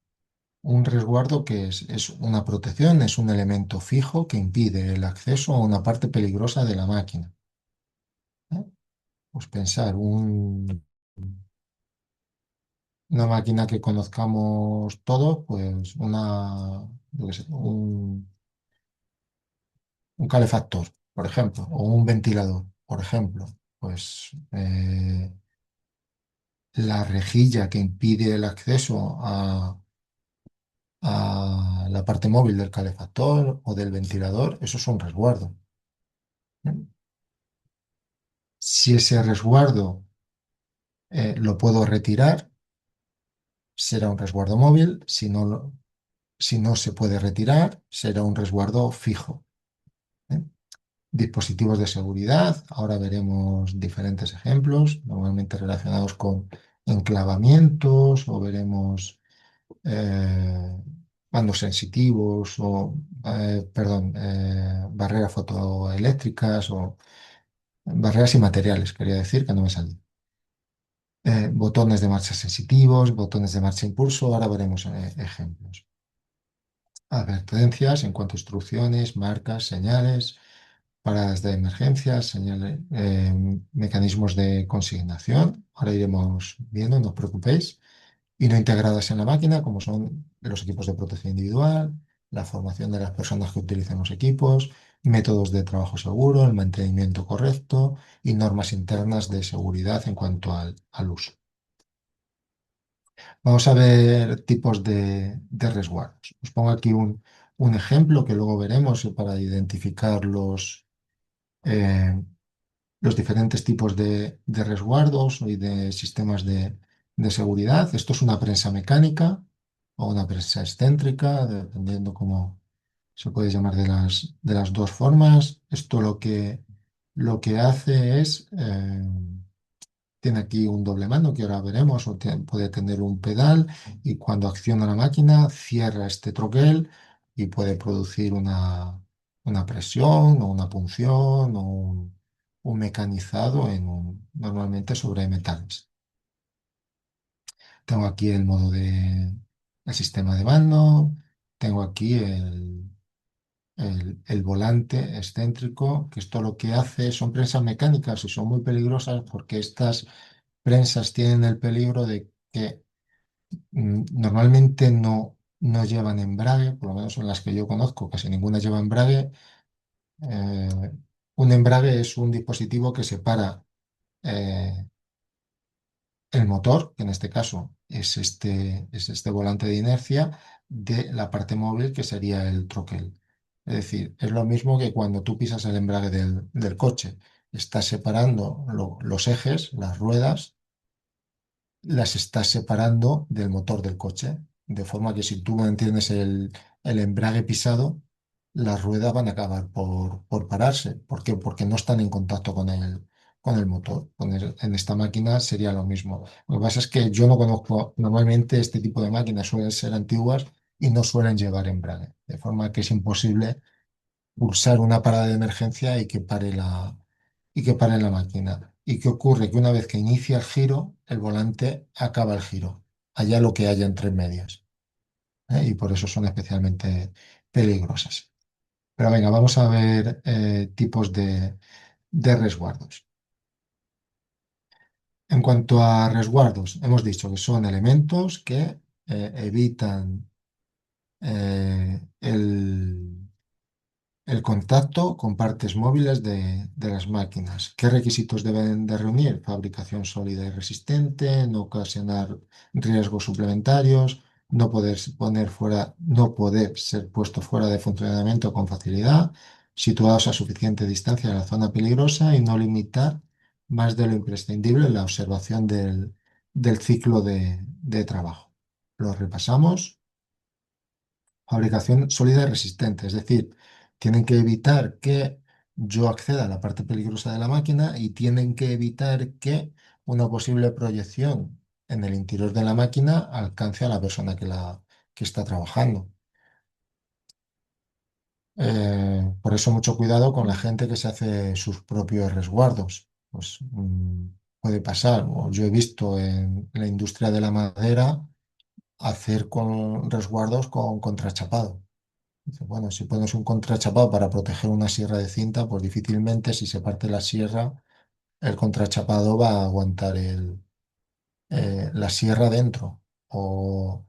[SPEAKER 1] Un resguardo que es una protección, es un elemento fijo que impide el acceso a una parte peligrosa de la máquina. ¿Eh? Pues pensar una máquina que conozcamos todos, pues yo qué sé, un calefactor, por ejemplo, o un ventilador, por ejemplo. Pues la rejilla que impide el acceso a la parte móvil del calefactor o del ventilador, eso es un resguardo. ¿Eh? Si ese resguardo lo puedo retirar, será un resguardo móvil. Si no, Si no se puede retirar, será un resguardo fijo. ¿Eh? Dispositivos de seguridad, ahora veremos diferentes ejemplos, normalmente relacionados con enclavamientos o veremos eh, bandos sensitivos o, perdón, barreras fotoeléctricas o barreras inmateriales, quería decir, que no me salió. Botones de marcha sensitivos, botones de marcha impulso, ahora veremos ejemplos. Advertencias en cuanto a instrucciones, marcas, señales, paradas de emergencia, señales, mecanismos de consignación. Ahora iremos viendo, no os preocupéis. Y no integradas en la máquina, como son los equipos de protección individual, la formación de las personas que utilizan los equipos, métodos de trabajo seguro, el mantenimiento correcto y normas internas de seguridad en cuanto al uso. Vamos a ver tipos de resguardos. Os pongo aquí un ejemplo que luego veremos para identificar eh, los diferentes tipos de resguardos y de sistemas de seguridad. Esto es una prensa mecánica o una prensa excéntrica, dependiendo cómo se puede llamar de las dos formas. Esto lo que hace es, tiene aquí un doble mando que ahora veremos, o puede tener un pedal y cuando acciona la máquina cierra este troquel y puede producir una presión o una punción o un mecanizado normalmente sobre metales. Tengo aquí el sistema de mando, tengo aquí el volante excéntrico, que esto lo que hace son prensas mecánicas y son muy peligrosas porque estas prensas tienen el peligro de que normalmente no llevan embrague, por lo menos en las que yo conozco, casi ninguna lleva embrague. Eh, un embrague es un dispositivo que separa eh, el motor, que en este caso es este volante de inercia, de la parte móvil que sería el troquel. Es decir, es lo mismo que cuando tú pisas el embrague del coche. Estás separando los ejes, las ruedas, las estás separando del motor del coche. De forma que si tú mantienes el embrague pisado, las ruedas van a acabar por pararse. ¿Por qué? Porque no están en contacto con el motor. En esta máquina sería lo mismo. Lo que pasa es que yo no conozco, normalmente este tipo de máquinas suelen ser antiguas y no suelen llevar embrague. De forma que es imposible pulsar una parada de emergencia y que pare la máquina. ¿Y qué ocurre? Que una vez que inicia el giro, el volante acaba el giro, allá lo que haya entre medias. Y por eso son especialmente peligrosas. Pero venga, vamos a ver tipos de resguardos. En cuanto a resguardos, hemos dicho que son elementos que evitan el contacto con partes móviles de las máquinas. ¿Qué requisitos deben de reunir? Fabricación sólida y resistente, no ocasionar riesgos suplementarios, no poder ser puesto fuera de funcionamiento con facilidad, situados a suficiente distancia de la zona peligrosa y no limitar más de lo imprescindible la observación del ciclo de trabajo. Lo repasamos. Fabricación sólida y resistente, es decir, tienen que evitar que yo acceda a la parte peligrosa de la máquina y tienen que evitar que una posible proyección en el interior de la máquina alcance a la persona que está trabajando. Por eso mucho cuidado con la gente que se hace sus propios resguardos. Pues puede pasar, o yo he visto en la industria de la madera hacer con resguardos con contrachapado. Dice, bueno, si pones un contrachapado para proteger una sierra de cinta, pues difícilmente si se parte la sierra, el contrachapado va a aguantar la sierra dentro. O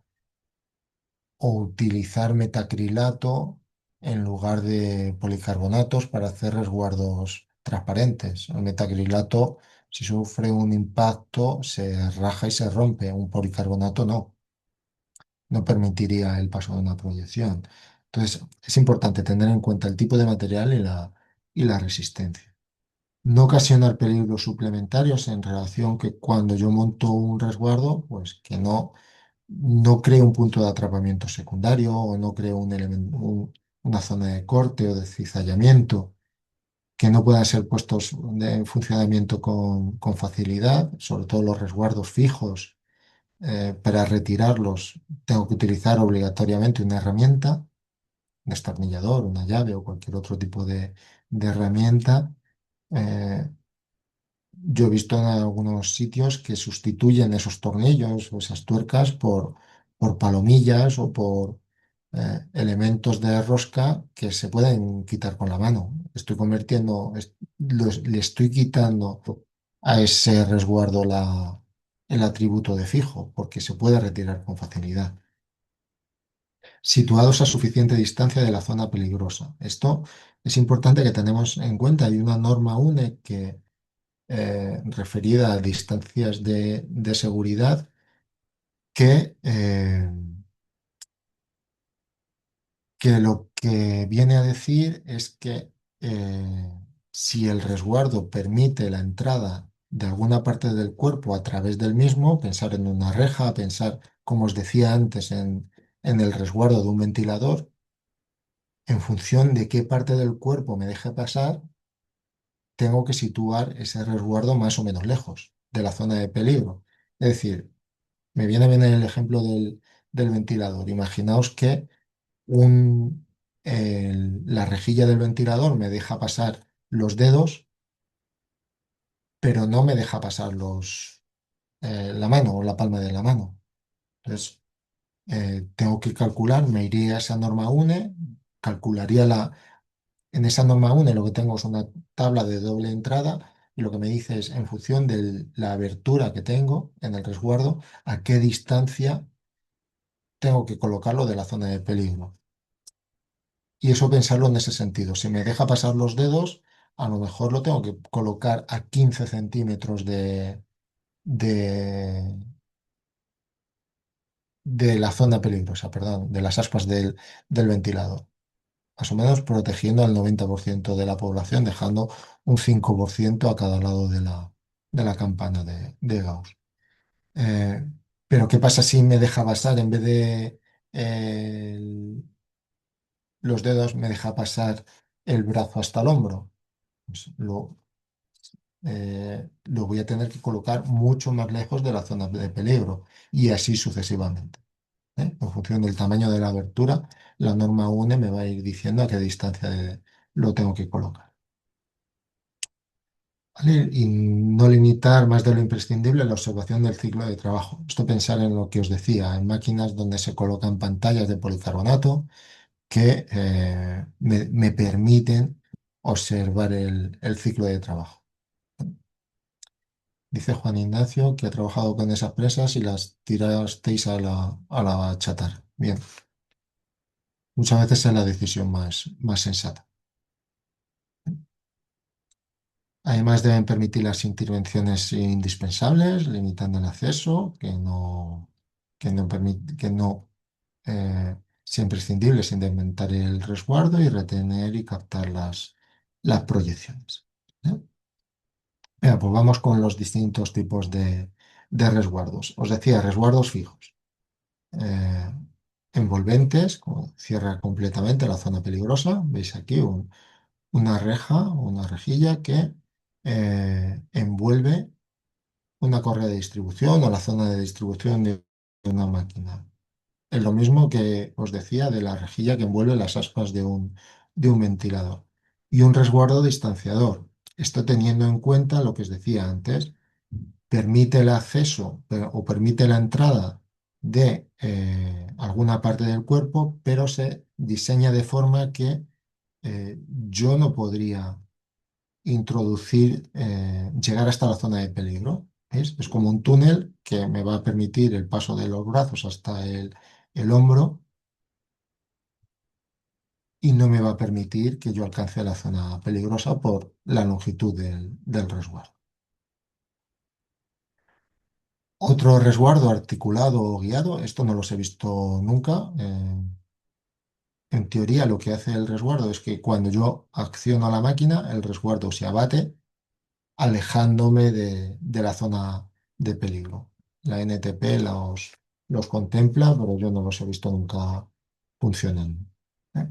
[SPEAKER 1] utilizar metacrilato en lugar de policarbonatos para hacer resguardos transparentes. El metacrilato, si sufre un impacto, se raja y se rompe. Un policarbonato no permitiría el paso de una proyección. Entonces, es importante tener en cuenta el tipo de material y la resistencia. No ocasionar peligros suplementarios en relación que cuando yo monto un resguardo, pues que no no creo un punto de atrapamiento secundario o no creo una zona de corte o de cizallamiento que no puedan ser puestos en funcionamiento con facilidad, sobre todo los resguardos fijos. Para retirarlos tengo que utilizar obligatoriamente una herramienta, un destornillador, una llave o cualquier otro tipo de herramienta. Eh, yo he visto en algunos sitios que sustituyen esos tornillos o esas tuercas por palomillas o por elementos de rosca que se pueden quitar con la mano. Estoy convirtiendo, le estoy quitando a ese resguardo el atributo de fijo, porque se puede retirar con facilidad. Situados a suficiente distancia de la zona peligrosa. Esto es importante que tenemos en cuenta. Hay una norma UNE que referida a distancias de seguridad que lo que viene a decir es que si el resguardo permite la entrada de alguna parte del cuerpo a través del mismo, pensar en una reja, pensar, como os decía antes, en el resguardo de un ventilador, en función de qué parte del cuerpo me deje pasar, tengo que situar ese resguardo más o menos lejos de la zona de peligro. Es decir, me viene bien el ejemplo del ventilador. Imaginaos que la rejilla del ventilador me deja pasar los dedos, pero no me deja pasar la mano o la palma de la mano. Entonces, tengo que calcular, me iría a esa norma UNE, calcularía en esa norma UNE lo que tengo es una tabla de doble entrada y lo que me dice es en función de la abertura que tengo en el resguardo, a qué distancia tengo que colocarlo de la zona de peligro. Y eso pensarlo en ese sentido. Si me deja pasar los dedos, a lo mejor lo tengo que colocar a 15 centímetros de, de la zona peligrosa, perdón, de las aspas del ventilador. Más o menos protegiendo al 90% de la población, dejando un 5% a cada lado de la campana de Gauss. Eh, pero ¿qué pasa si me deja pasar en vez de los dedos, me deja pasar el brazo hasta el hombro? Pues lo voy a tener que colocar mucho más lejos de la zona de peligro y así sucesivamente. En función del tamaño de la abertura, la norma UNE me va a ir diciendo a qué distancia lo tengo que colocar. ¿Vale? Y no limitar más de lo imprescindible la observación del ciclo de trabajo. Esto pensar en lo que os decía, en máquinas donde se colocan pantallas de policarbonato que me permiten observar el ciclo de trabajo. Dice Juan Ignacio que ha trabajado con esas presas y las tirasteis a la chatarra. Bien, muchas veces es la decisión más sensata. Además, deben permitir las intervenciones indispensables, limitando el acceso, que no sea imprescindible sin inventar el resguardo y retener y captar las proyecciones. ¿Eh? Venga, pues vamos con los distintos tipos de resguardos. Os decía, resguardos fijos. eh, Envolventes, como cierra completamente la zona peligrosa. Veis aquí una reja, una rejilla que envuelve una correa de distribución o la zona de distribución de una máquina. Es lo mismo que os decía de la rejilla que envuelve las aspas de un ventilador. Y un resguardo distanciador. Esto teniendo en cuenta lo que os decía antes, permite el acceso o permite la entrada de alguna parte del cuerpo, pero se diseña de forma que yo no podría llegar hasta la zona de peligro. ¿Veis? Es como un túnel que me va a permitir el paso de los brazos hasta el hombro y no me va a permitir que yo alcance la zona peligrosa por la longitud del resguardo. Otro resguardo articulado o guiado, esto no los he visto nunca. En teoría, lo que hace el resguardo es que cuando yo acciono la máquina, el resguardo se abate, alejándome de la zona de peligro. La NTP los contempla, pero yo no los he visto nunca funcionando. ¿Eh?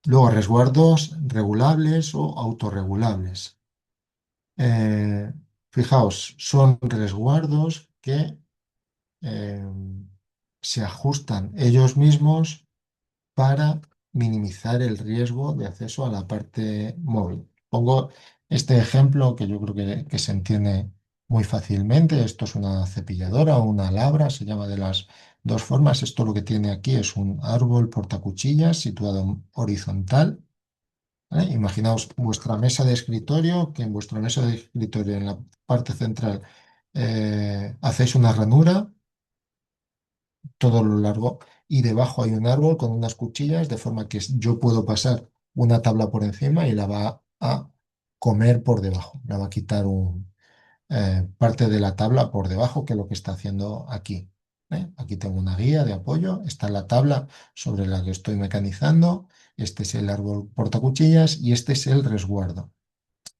[SPEAKER 1] Luego, resguardos regulables o autorregulables. Eh, Fijaos, son resguardos que eh, se ajustan ellos mismos para minimizar el riesgo de acceso a la parte móvil. Pongo este ejemplo que yo creo que se entiende muy fácilmente. Esto es una cepilladora o una labra, se llama de las dos formas. Esto lo que tiene aquí es un árbol portacuchillas situado horizontal. ¿Vale? Imaginaos vuestra mesa de escritorio, que en vuestra mesa de escritorio en la parte central hacéis una ranura todo lo largo y debajo hay un árbol con unas cuchillas de forma que yo puedo pasar una tabla por encima y la va a comer por debajo, la va a quitar parte de la tabla por debajo, que es lo que está haciendo aquí. ¿Eh? Aquí tengo una guía de apoyo, está la tabla sobre la que estoy mecanizando, este es el árbol portacuchillas y este es el resguardo.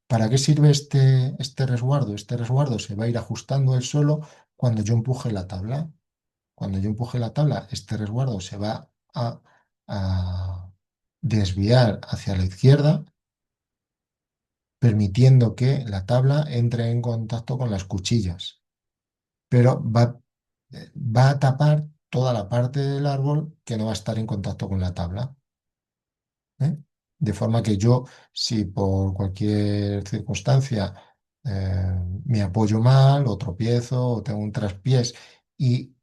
[SPEAKER 1] ¿Para qué sirve este resguardo? Este resguardo se va a ir ajustando él solo cuando yo empuje la tabla. Cuando yo empuje la tabla, este resguardo se va a desviar hacia la izquierda, permitiendo que la tabla entre en contacto con las cuchillas, pero va a tapar toda la parte del árbol que no va a estar en contacto con la tabla. ¿Eh? De forma que yo, si por cualquier circunstancia me apoyo mal o tropiezo o tengo un traspiés y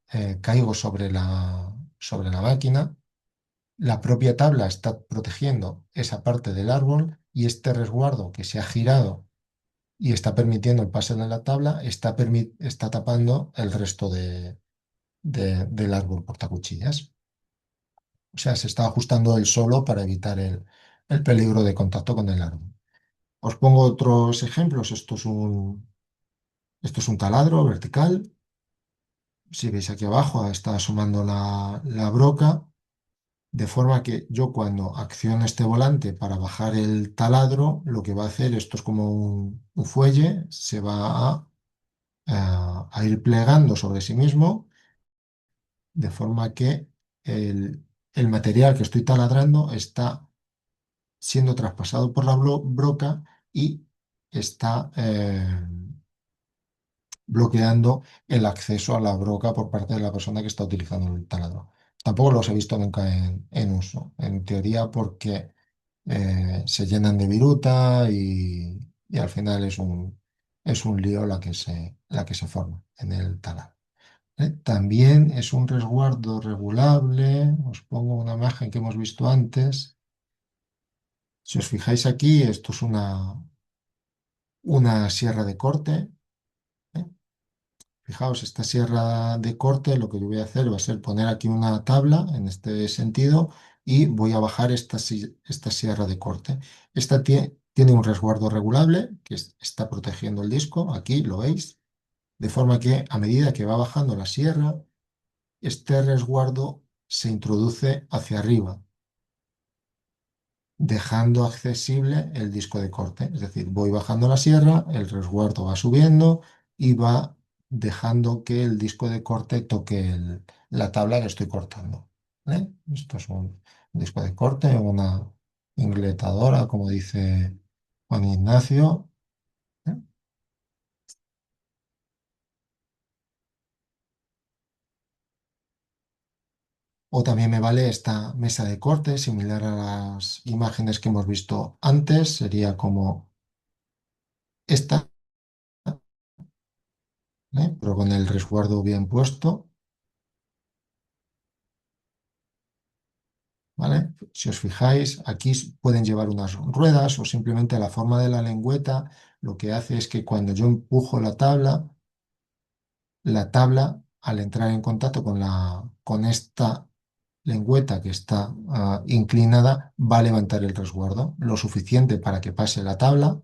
[SPEAKER 1] caigo sobre la máquina, la propia tabla está protegiendo esa parte del árbol y este resguardo que se ha girado y está permitiendo el pase de la tabla está tapando el resto del árbol portacuchillas. O sea, se está ajustando él solo para evitar el peligro de contacto con el árbol. Os pongo otros ejemplos. Esto es un taladro vertical. Si veis aquí abajo está asomando la broca, de forma que yo cuando acciono este volante para bajar el taladro, lo que va a hacer, esto es como un fuelle, se va a ir plegando sobre sí mismo, de forma que el material que estoy taladrando está siendo traspasado por la broca y está bloqueando el acceso a la broca por parte de la persona que está utilizando el taladro. Tampoco los he visto nunca en uso, en teoría porque se llenan de viruta y al final es un lío la que se forma en el taladro. También es un resguardo regulable. Os pongo una imagen que hemos visto antes. Si os fijáis aquí, esto es una sierra de corte. ¿Eh? Fijaos, esta sierra de corte, lo que yo voy a hacer va a ser poner aquí una tabla en este sentido y voy a bajar esta sierra de corte. Esta tiene un resguardo regulable que está protegiendo el disco, aquí lo veis, de forma que a medida que va bajando la sierra, este resguardo se introduce hacia arriba, dejando accesible el disco de corte. Es decir, voy bajando la sierra, el resguardo va subiendo y va dejando que el disco de corte toque la tabla que estoy cortando. ¿Vale? Esto es un disco de corte, una ingletadora, como dice Juan Ignacio. ¿Eh? O también me vale esta mesa de corte, similar a las imágenes que hemos visto antes, sería como esta, pero con el resguardo bien puesto. ¿Vale? Si os fijáis, aquí pueden llevar unas ruedas o simplemente la forma de la lengüeta lo que hace es que cuando yo empujo la tabla al entrar en contacto con esta lengüeta que está inclinada va a levantar el resguardo lo suficiente para que pase la tabla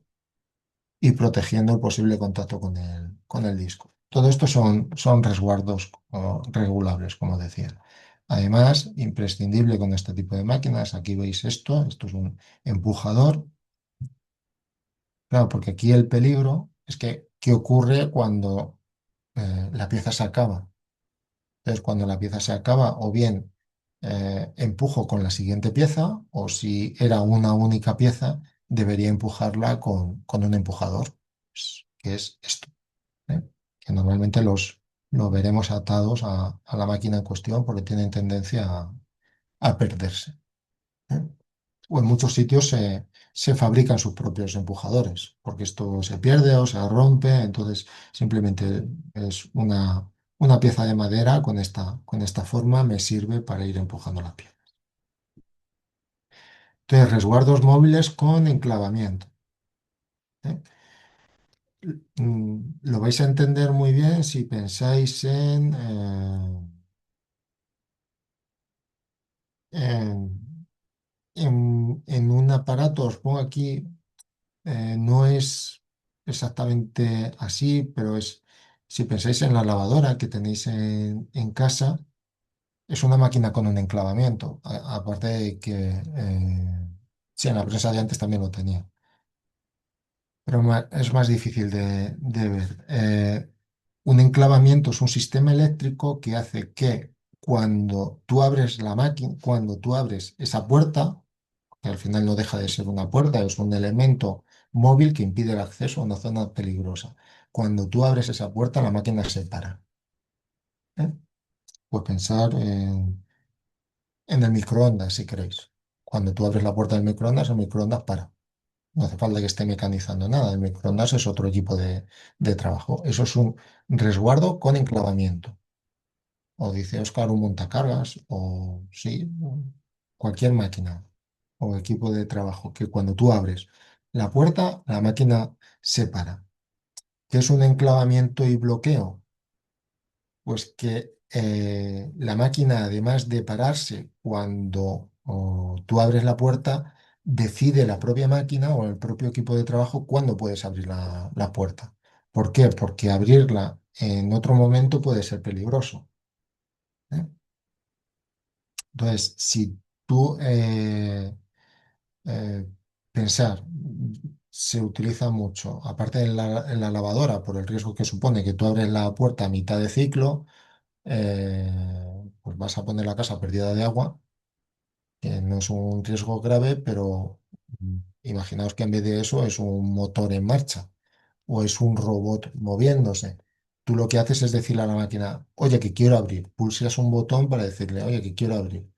[SPEAKER 1] y protegiendo el posible contacto con el disco. Todo esto son resguardos regulables, como decía. Además, imprescindible con este tipo de máquinas, aquí veis esto es un empujador. Claro, porque aquí el peligro es que, ¿qué ocurre cuando la pieza se acaba? Entonces, cuando la pieza se acaba, o bien empujo con la siguiente pieza, o si era una única pieza, debería empujarla con un empujador, pues, que es esto, ¿eh? Que normalmente lo veremos atados a la máquina en cuestión porque tienen tendencia a perderse, ¿eh? O en muchos sitios se fabrican sus propios empujadores, porque esto se pierde o se rompe, entonces simplemente es una pieza de madera con esta forma me sirve para ir empujando la pieza. Entonces, resguardos móviles con enclavamiento, ¿eh? Lo vais a entender muy bien si pensáis en, en un aparato, os pongo aquí. No es exactamente así, pero es, si pensáis en la lavadora que tenéis en casa, es una máquina con un enclavamiento, aparte de que, sí, en la prensa de antes también lo tenía, pero es más difícil de ver. Un enclavamiento es un sistema eléctrico que hace que cuando tú abres la máquina, cuando tú abres esa puerta, que al final no deja de ser una puerta, es un elemento móvil que impide el acceso a una zona peligrosa. Cuando tú abres esa puerta, la máquina se para, ¿eh? Pues pensar en el microondas, si queréis. Cuando tú abres la puerta del microondas, el microondas para. No hace falta que esté mecanizando nada. El microondas es otro equipo de trabajo. Eso es un resguardo con enclavamiento. O dice Oscar, un montacargas, o sí, cualquier máquina o equipo de trabajo que cuando tú abres la puerta, la máquina se para. ¿Qué es un enclavamiento y bloqueo? Pues que la máquina, además de pararse cuando tú abres la puerta, decide la propia máquina o el propio equipo de trabajo cuándo puedes abrir la puerta. ¿Por qué? Porque abrirla en otro momento puede ser peligroso, ¿eh? Entonces, si tú eh, pensar, se utiliza mucho, aparte en la lavadora, por el riesgo que supone que tú abres la puerta a mitad de ciclo, pues vas a poner la casa perdida de agua, que no es un riesgo grave, pero imaginaos que en vez de eso es un motor en marcha o es un robot moviéndose. Tú lo que haces es decirle a la máquina, oye, que quiero abrir. Pulsas un botón para decirle, oye, que quiero abrir,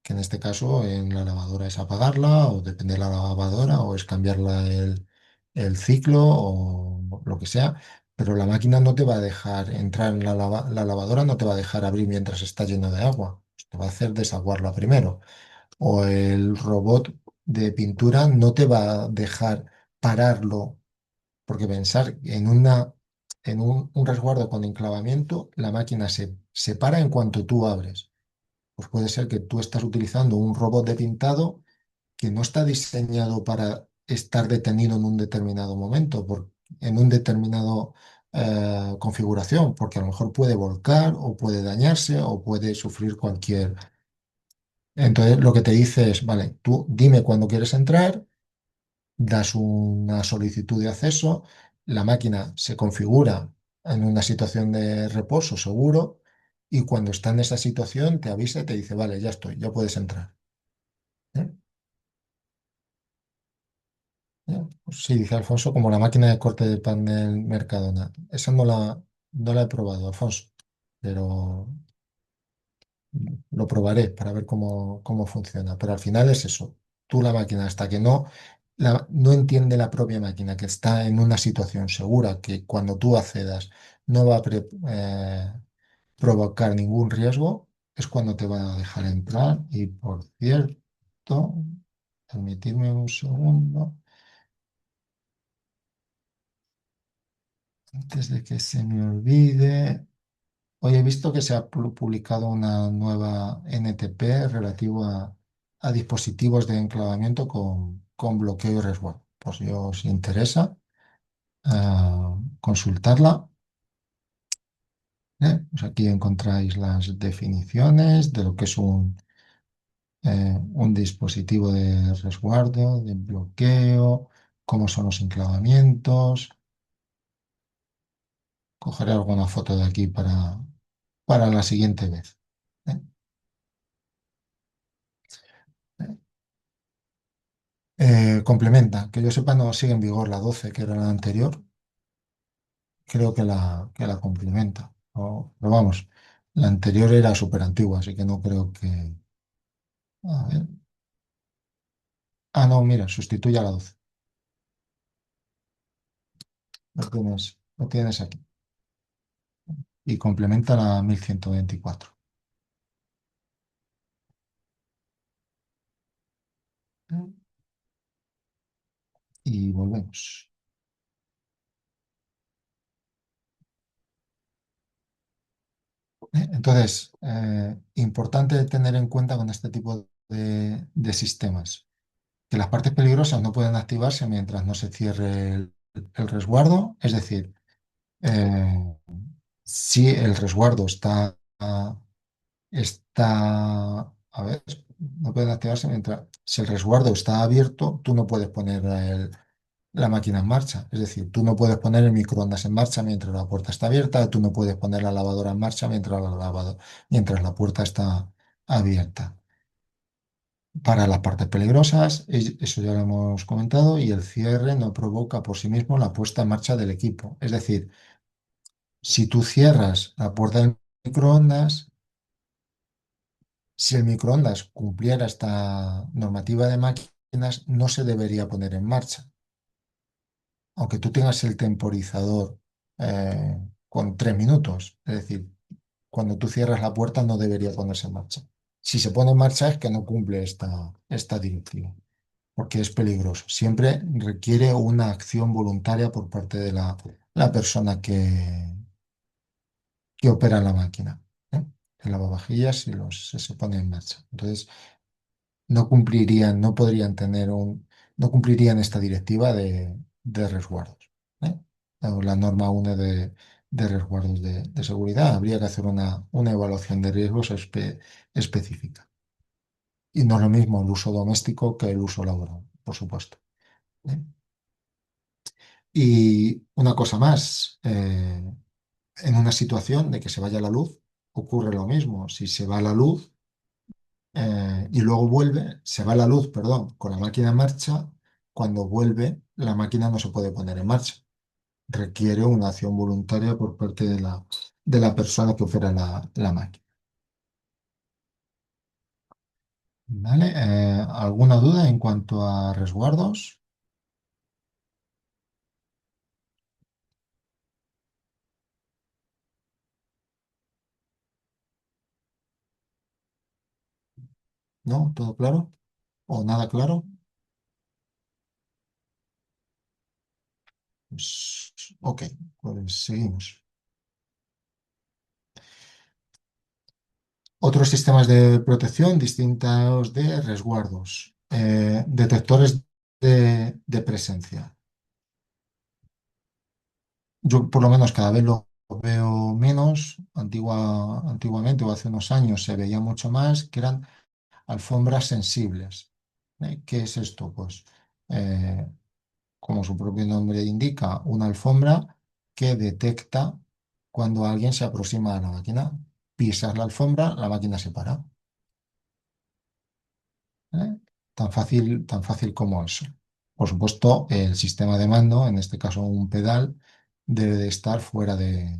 [SPEAKER 1] que en este caso en la lavadora es apagarla o depende de la lavadora o es cambiarla el ciclo o lo que sea, pero la máquina no te va a dejar entrar en la lavadora, no te va a dejar abrir mientras está lleno de agua, pues te va a hacer desaguarla primero. O el robot de pintura no te va a dejar pararlo, porque pensar en un resguardo con enclavamiento, la máquina se para en cuanto tú abres. Pues puede ser que tú estás utilizando un robot de pintado que no está diseñado para estar detenido en un determinado momento, en un determinado configuración, porque a lo mejor puede volcar o puede dañarse o puede sufrir cualquier. Entonces lo que te dice es, vale, tú dime cuándo quieres entrar, das una solicitud de acceso, la máquina se configura en una situación de reposo seguro y cuando está en esa situación te avisa y te dice, vale, ya estoy, ya puedes entrar, ¿eh? ¿Eh? Pues sí, dice Alfonso, como la máquina de corte de pan del Mercadona. Esa no la he probado, Alfonso, pero lo probaré para ver cómo funciona. Pero al final es eso. Tú la máquina, hasta que no entiende la propia máquina que está en una situación segura, que cuando tú accedas no va a provocar ningún riesgo, es cuando te va a dejar entrar. Y por cierto, permitidme un segundo, antes de que se me olvide. Hoy he visto que se ha publicado una nueva NTP relativo a dispositivos de enclavamiento con bloqueo y resguardo. Pues si os interesa, consultarla, ¿eh? Pues aquí encontráis las definiciones de lo que es un dispositivo de resguardo, de bloqueo, cómo son los enclavamientos. Cogeré alguna foto de aquí para la siguiente vez. ¿Eh? Complementa, que yo sepa, no sigue en vigor la 12 que era la anterior, creo que la complementa. Pero vamos, la anterior era súper antigua, así que no creo que... A ver. Ah, no, mira, sustituye a la 12. Lo tienes aquí. Y complementa la 1124. Y volvemos. Entonces, importante tener en cuenta con este tipo de sistemas, que las partes peligrosas no pueden activarse mientras no se cierre el resguardo, es decir, eh, si el resguardo a ver, no pueden activarse mientras, si el resguardo está abierto, tú no puedes poner la máquina en marcha. Es decir, tú no puedes poner el microondas en marcha mientras la puerta está abierta, tú no puedes poner la lavadora en marcha mientras la puerta está abierta. Para las partes peligrosas, eso ya lo hemos comentado, y el cierre no provoca por sí mismo la puesta en marcha del equipo. Es decir, si tú cierras la puerta del microondas, si el microondas cumpliera esta normativa de máquinas, no se debería poner en marcha. Aunque tú tengas el temporizador con 3 minutos. Es decir, cuando tú cierras la puerta no debería ponerse en marcha. Si se pone en marcha es que no cumple esta directiva, porque es peligroso. Siempre requiere una acción voluntaria por parte de la persona que opera la máquina. ¿Eh? El lavavajillas y se pone en marcha. Entonces, no podrían no cumplirían esta directiva de resguardos. ¿Eh? O la norma 1 de resguardos de seguridad. Habría que hacer una evaluación de riesgos específica. Y no es lo mismo el uso doméstico que el uso laboral, por supuesto. ¿Eh? Y una cosa más, en una situación de que se vaya la luz, ocurre lo mismo. Si se va la luz, y luego vuelve, se va la luz, perdón, con la máquina en marcha, cuando vuelve, la máquina no se puede poner en marcha. Requiere una acción voluntaria por parte de la persona que opera la máquina. ¿Vale? ¿Alguna duda en cuanto a resguardos? ¿No? ¿Todo claro? ¿O nada claro? Pues, ok, pues seguimos. Otros sistemas de protección distintos de resguardos. Detectores de presencia. Yo por lo menos cada vez lo veo menos. Antiguamente o hace unos años se veía mucho más, que eran alfombras sensibles. ¿Qué es esto? Pues, eh, como su propio nombre indica, una alfombra que detecta cuando alguien se aproxima a la máquina. Pisas la alfombra, la máquina se para. ¿Eh? Tan fácil como eso. Por supuesto, el sistema de mando, en este caso un pedal, debe de estar fuera de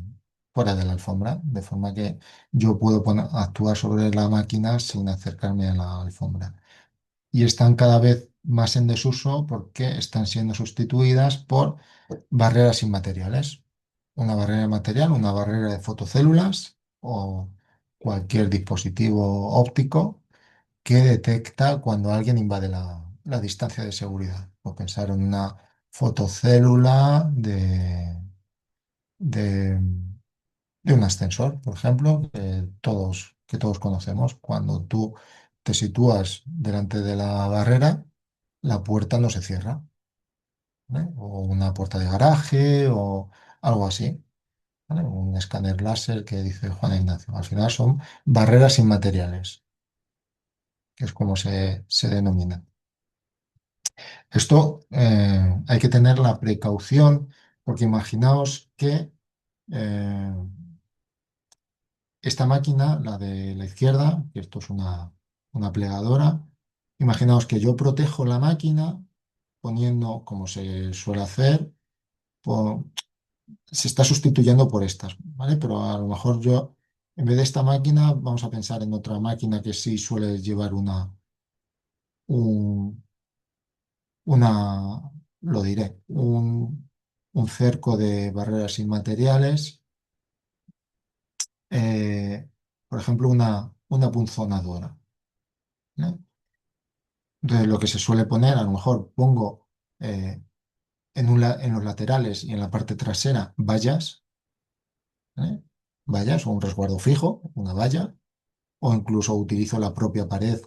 [SPEAKER 1] la alfombra, de forma que yo puedo actuar sobre la máquina sin acercarme a la alfombra. Y están cada vez más en desuso porque están siendo sustituidas por barreras inmateriales. Una barrera material, una barrera de fotocélulas o cualquier dispositivo óptico que detecta cuando alguien invade la distancia de seguridad. O pensar en una fotocélula de, de un ascensor, por ejemplo, que todos conocemos. Cuando tú te sitúas delante de la barrera, la puerta no se cierra, ¿vale? O una puerta de garaje o algo así, ¿vale? Un escáner láser que dice Juan Ignacio. Al final son barreras inmateriales, que es como se denomina. Esto hay que tener la precaución, porque imaginaos que eh, esta máquina, la de la izquierda, que esto es una plegadora, imaginaos que yo protejo la máquina poniendo, como se suele hacer, po- se está sustituyendo por estas, ¿vale? Pero a lo mejor yo, en vez de esta máquina, vamos a pensar en otra máquina que sí suele llevar un- lo diré, un cerco de barreras inmateriales, eh, por ejemplo, una punzonadora, ¿no? Entonces, lo que se suele poner, a lo mejor pongo en los laterales y en la parte trasera vallas, ¿eh? Vallas o un resguardo fijo, una valla, o incluso utilizo la propia pared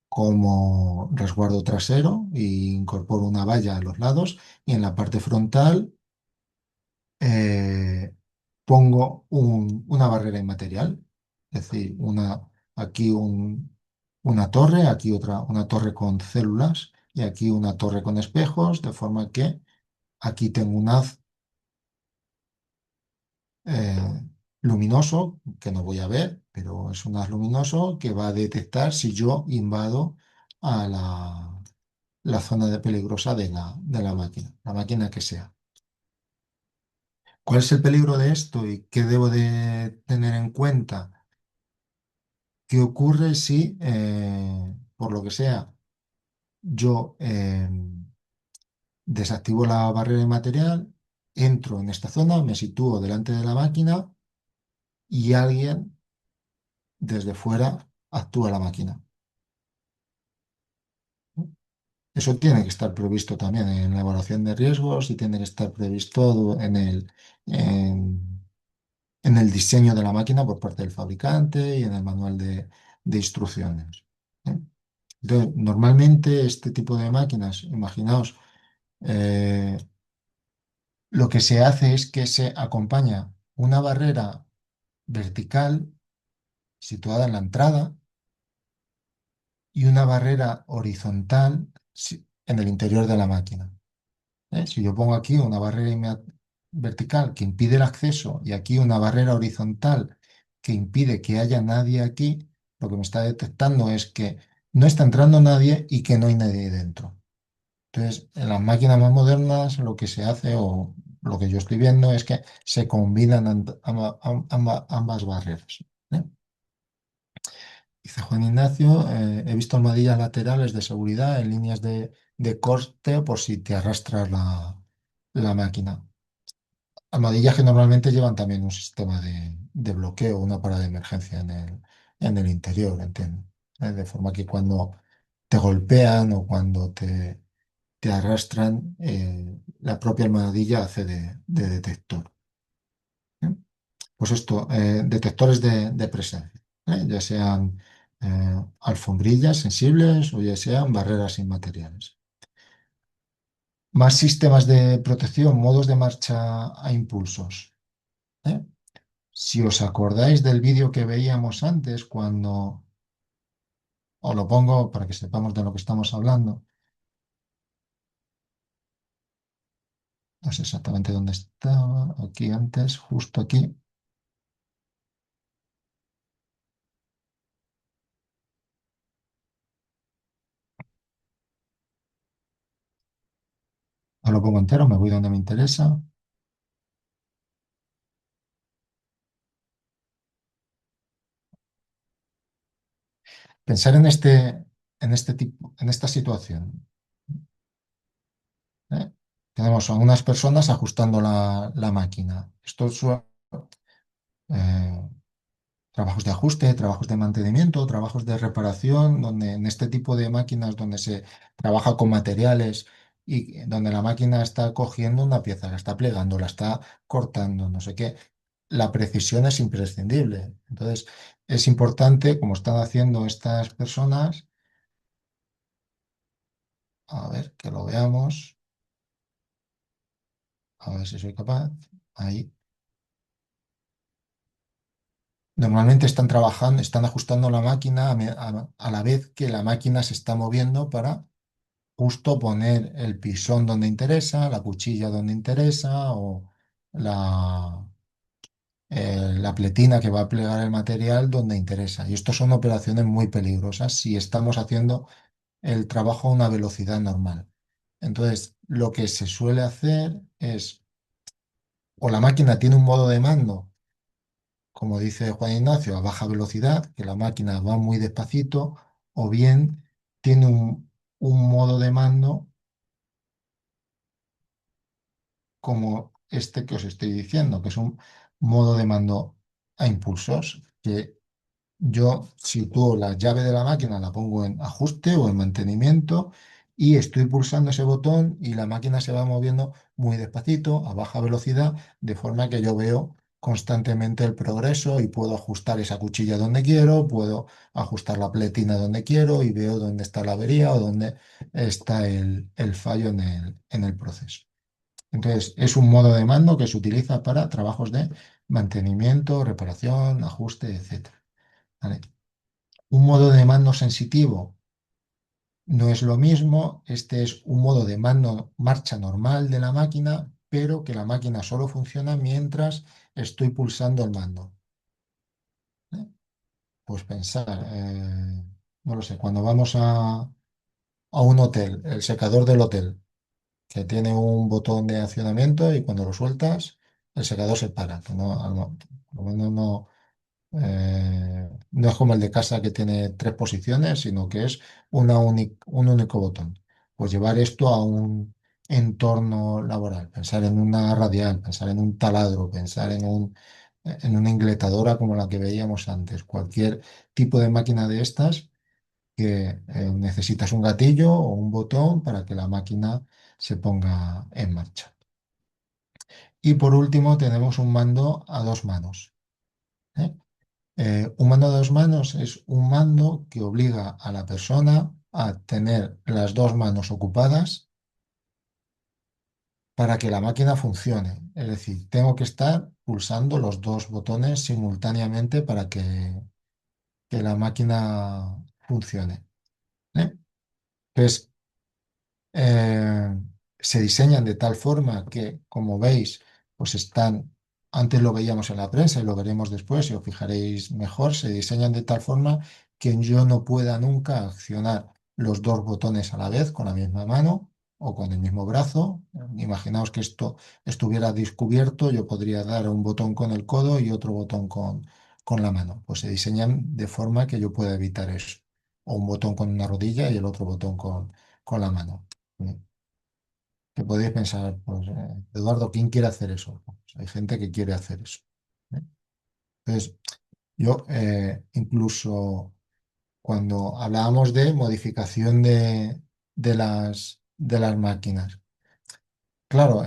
[SPEAKER 1] como resguardo trasero e incorporo una valla a los lados y en la parte frontal eh, pongo una barrera inmaterial, es decir, aquí una torre, aquí otra, una torre con células y aquí una torre con espejos, de forma que aquí tengo un haz eh, luminoso que no voy a ver, pero es un haz luminoso que va a detectar si yo invado a la zona de peligrosa de la máquina que sea. ¿Cuál es el peligro de esto y qué debo de tener en cuenta? ¿Qué ocurre si, por lo que sea, yo desactivo la barrera inmaterial, entro en esta zona, me sitúo delante de la máquina y alguien desde fuera actúa la máquina? Eso tiene que estar previsto también en la evaluación de riesgos y tiene que estar previsto en, en el diseño de la máquina por parte del fabricante y en el manual de instrucciones. ¿Eh? Entonces, normalmente este tipo de máquinas, imaginaos, eh, lo que se hace es que se acompaña una barrera vertical situada en la entrada y una barrera horizontal en el interior de la máquina. Si yo pongo aquí una barrera vertical que impide el acceso y aquí una barrera horizontal que impide que haya nadie aquí, lo que me está detectando es que no está entrando nadie y que no hay nadie dentro. Entonces, en las máquinas más modernas lo que se hace o lo que yo estoy viendo es que se combinan ambas barreras. ¿Eh? Dice Juan Ignacio, he visto almohadillas laterales de seguridad en líneas de corte por si te arrastras la máquina. Almohadillas que normalmente llevan también un sistema de bloqueo, una parada de emergencia en el interior, entiendo. De forma que cuando te golpean o cuando te arrastran, la propia almohadilla hace de detector. ¿Eh? Pues esto, detectores de presencia, ya sean alfombrillas sensibles o ya sean barreras inmateriales. Más sistemas de protección, modos de marcha a impulsos. ¿Eh? Si os acordáis del vídeo que veíamos antes, cuando os lo pongo para que sepamos de lo que estamos hablando, no sé exactamente dónde estaba, aquí antes, justo aquí, os lo pongo entero, me voy donde me interesa. Pensar en este tipo, en esta situación. ¿Eh? Tenemos a unas personas ajustando la máquina. Estos son eh, trabajos de ajuste, trabajos de mantenimiento, trabajos de reparación, donde en este tipo de máquinas donde se trabaja con materiales y donde la máquina está cogiendo una pieza, la está plegando, la está cortando, no sé qué, la precisión es imprescindible. Entonces, es importante, como están haciendo estas personas, a ver, que lo veamos, a ver si soy capaz. Ahí. Normalmente están trabajando, están ajustando la máquina a la vez que la máquina se está moviendo para justo poner el pisón donde interesa, la cuchilla donde interesa o la, la pletina que va a plegar el material donde interesa. Y esto son operaciones muy peligrosas si estamos haciendo el trabajo a una velocidad normal. Entonces, lo que se suele hacer es, o la máquina tiene un modo de mando, como dice Juan Ignacio, a baja velocidad, que la máquina va muy despacito, o bien tiene un modo de mando como este que os estoy diciendo, que es un modo de mando a impulsos, que yo sitúo la llave de la máquina, la pongo en ajuste o en mantenimiento y estoy pulsando ese botón y la máquina se va moviendo muy despacito, a baja velocidad, de forma que yo veo constantemente el progreso y puedo ajustar esa cuchilla donde quiero, puedo ajustar la pletina donde quiero y veo dónde está la avería o dónde está el fallo en el proceso. Entonces, es un modo de mando que se utiliza para trabajos de mantenimiento, reparación, ajuste, etcétera. ¿Vale? Un modo de mando sensitivo no es lo mismo. Este es un modo de mando marcha normal de la máquina, pero que la máquina solo funciona mientras estoy pulsando el mando. ¿Eh? Pues pensar, no lo sé, cuando vamos a un hotel, el secador del hotel, que tiene un botón de accionamiento y cuando lo sueltas, el secador se para. Que no, por lo menos no es como el de casa que tiene tres posiciones, sino que es un único botón. Pues llevar esto a un entorno laboral, pensar en una radial, pensar en un taladro, pensar en una ingletadora como la que veíamos antes, cualquier tipo de máquina de estas que necesitas un gatillo o un botón para que la máquina se ponga en marcha. Y por último tenemos un mando a dos manos. ¿Eh? Un mando a dos manos es un mando que obliga a la persona a tener las dos manos ocupadas para que la máquina funcione. Es decir, tengo que estar pulsando los dos botones simultáneamente para que la máquina funcione. ¿Eh? Entonces, eh, se diseñan de tal forma que, como veis, pues están, antes lo veíamos en la prensa y lo veremos después, si os fijaréis mejor, se diseñan de tal forma que yo no pueda nunca accionar los dos botones a la vez con la misma mano o con el mismo brazo. Imaginaos que esto estuviera descubierto, yo podría dar un botón con el codo y otro botón con la mano. Pues se diseñan de forma que yo pueda evitar eso. O un botón con una rodilla y el otro botón con la mano. Que podéis pensar, pues, Eduardo, ¿quién quiere hacer eso? Pues hay gente que quiere hacer eso. ¿Eh? Entonces, yo incluso cuando hablábamos de modificación de las máquinas, claro,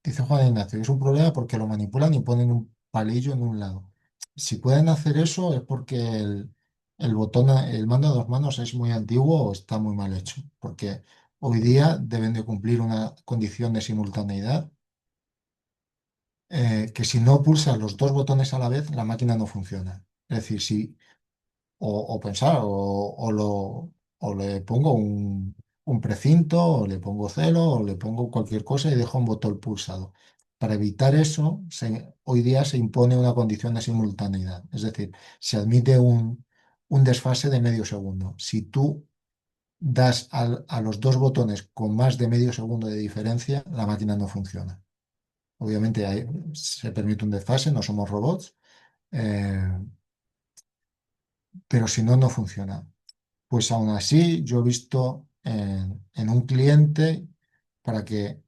[SPEAKER 1] dice Juan Ignacio, es un problema porque lo manipulan y ponen un palillo en un lado. Si pueden hacer eso es porque el botón, el mando a dos manos es muy antiguo o está muy mal hecho, porque hoy día deben de cumplir una condición de simultaneidad, que si no pulsas los dos botones a la vez, la máquina no funciona. Es decir, si o pensar, o le pongo un precinto, o le pongo celo, o le pongo cualquier cosa y dejo un botón pulsado. Para evitar eso, hoy día se impone una condición de simultaneidad, es decir, se admite un desfase de medio segundo. Si tú das a los dos botones con más de medio segundo de diferencia, la máquina no funciona. Obviamente se permite un desfase, no somos robots, eh, pero si no, no funciona. Pues aún así, yo he visto en un cliente, para que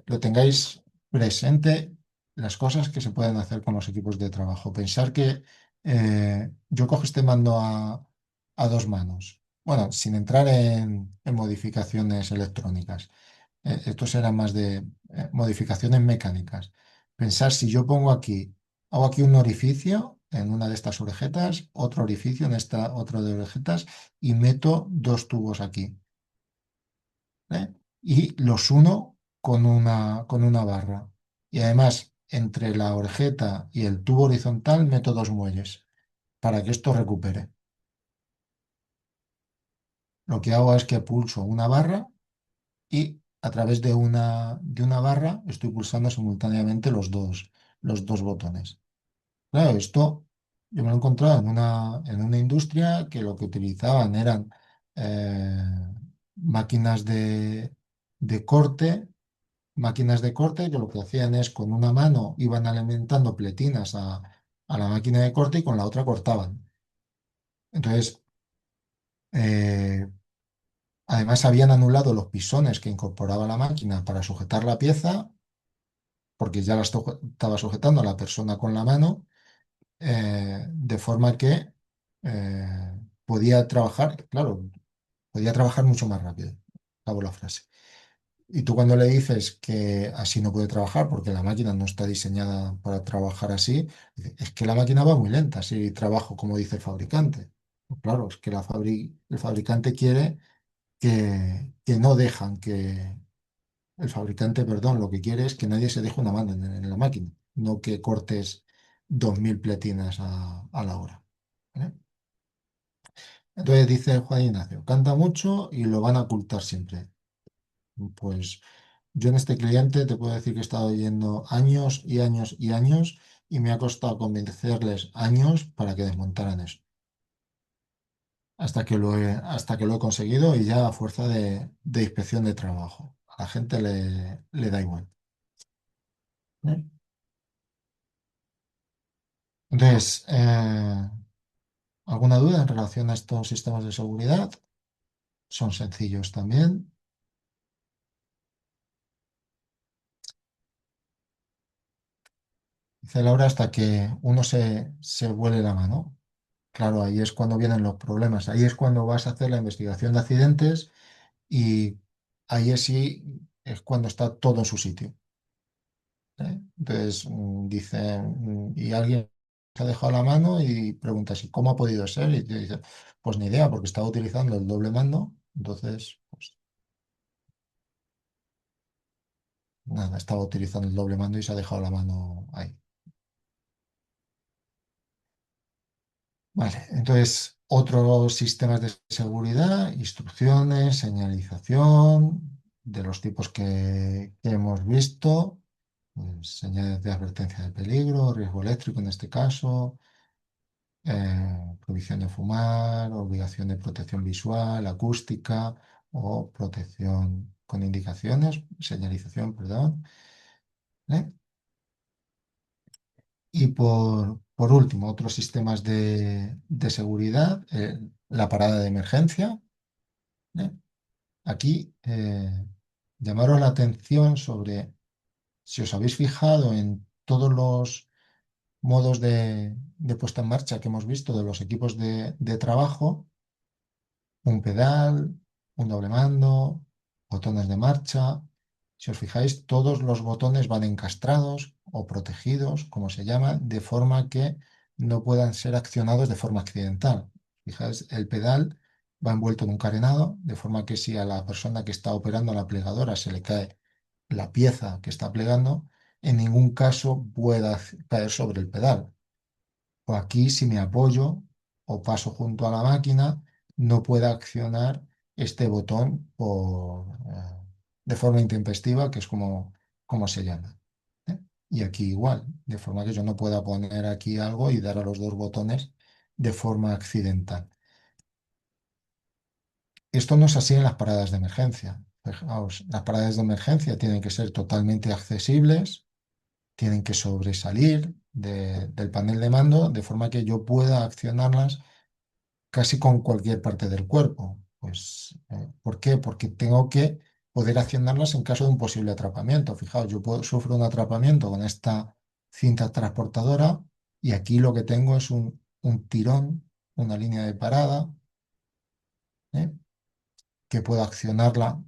[SPEAKER 1] lo tengáis presente, las cosas que se pueden hacer con los equipos de trabajo. Pensar que yo cojo este mando a dos manos, bueno, sin entrar en modificaciones electrónicas. Estos eran más de modificaciones mecánicas. Pensar si yo pongo aquí, hago aquí un orificio en una de estas orejetas, otro orificio en esta otra de orejetas y meto dos tubos aquí. ¿Eh? Y los uno con una barra. Y además, entre la orejeta y el tubo horizontal meto dos muelles para que esto recupere. Lo que hago es que pulso una barra y a través de una barra estoy pulsando simultáneamente los dos botones. Claro, esto yo me lo he encontrado en una industria que lo que utilizaban eran eh, máquinas de corte, máquinas de corte que lo que hacían es con una mano iban alimentando pletinas a la máquina de corte y con la otra cortaban. Entonces, eh, además habían anulado los pisones que incorporaba la máquina para sujetar la pieza, porque ya la estaba sujetando la persona con la mano, de forma que podía trabajar, claro, podía trabajar mucho más rápido. Acabo la frase. Y tú cuando le dices que así no puede trabajar porque la máquina no está diseñada para trabajar así, dice, es que la máquina va muy lenta si trabajo como dice el fabricante. Pues claro, es que el fabricante quiere que no dejan que el fabricante, perdón, lo que quiere es que nadie se deje una mano en la máquina, no que cortes 2000 pletinas a la hora. ¿Vale? Entonces dice Juan Ignacio, canta mucho y lo van a ocultar siempre. Pues yo en este cliente te puedo decir que he estado yendo años y años y años y me ha costado convencerles años para que desmontaran eso. Hasta que lo he conseguido y ya a fuerza de inspección de trabajo. A la gente le da igual. ¿Eh? Entonces, ¿alguna duda en relación a estos sistemas de seguridad? Son sencillos también. Dice Laura hasta que uno se vuele la mano. Claro, ahí es cuando vienen los problemas. Ahí es cuando vas a hacer la investigación de accidentes y ahí sí es cuando está todo en su sitio. ¿Eh? Entonces, dice, y alguien se ha dejado la mano y pregunta si cómo ha podido ser y te dice, pues ni idea, porque estaba utilizando el doble mando. Entonces, pues nada, estaba utilizando el doble mando y se ha dejado la mano ahí. Vale, entonces otros sistemas de seguridad, instrucciones, señalización, de los tipos que hemos visto, pues, señales de advertencia de peligro, riesgo eléctrico en este caso, prohibición de fumar, obligación de protección visual, acústica o protección con indicaciones, señalización, perdón. ¿Eh? Y por último, otros sistemas de seguridad, la parada de emergencia. ¿Eh? Aquí, llamaros la atención sobre si os habéis fijado en todos los modos de puesta en marcha que hemos visto de los equipos de trabajo, un pedal, un doble mando, botones de marcha. Si os fijáis, todos los botones van encastrados o protegidos, como se llama, de forma que no puedan ser accionados de forma accidental. Fijáis, el pedal va envuelto en un carenado, de forma que si a la persona que está operando la plegadora se le cae la pieza que está plegando, en ningún caso pueda caer sobre el pedal. O aquí, si me apoyo o paso junto a la máquina, no pueda accionar este botón de forma intempestiva, que es como se llama. ¿Eh? Y aquí igual, de forma que yo no pueda poner aquí algo y dar a los dos botones de forma accidental. Esto no es así en las paradas de emergencia. Fijaos, las paradas de emergencia tienen que ser totalmente accesibles, tienen que sobresalir del panel de mando, de forma que yo pueda accionarlas casi con cualquier parte del cuerpo. Pues, ¿por qué? Porque tengo que poder accionarlas en caso de un posible atrapamiento. Fijaos, sufro un atrapamiento con esta cinta transportadora y aquí lo que tengo es un tirón, una línea de parada, ¿eh? Que puedo accionarla.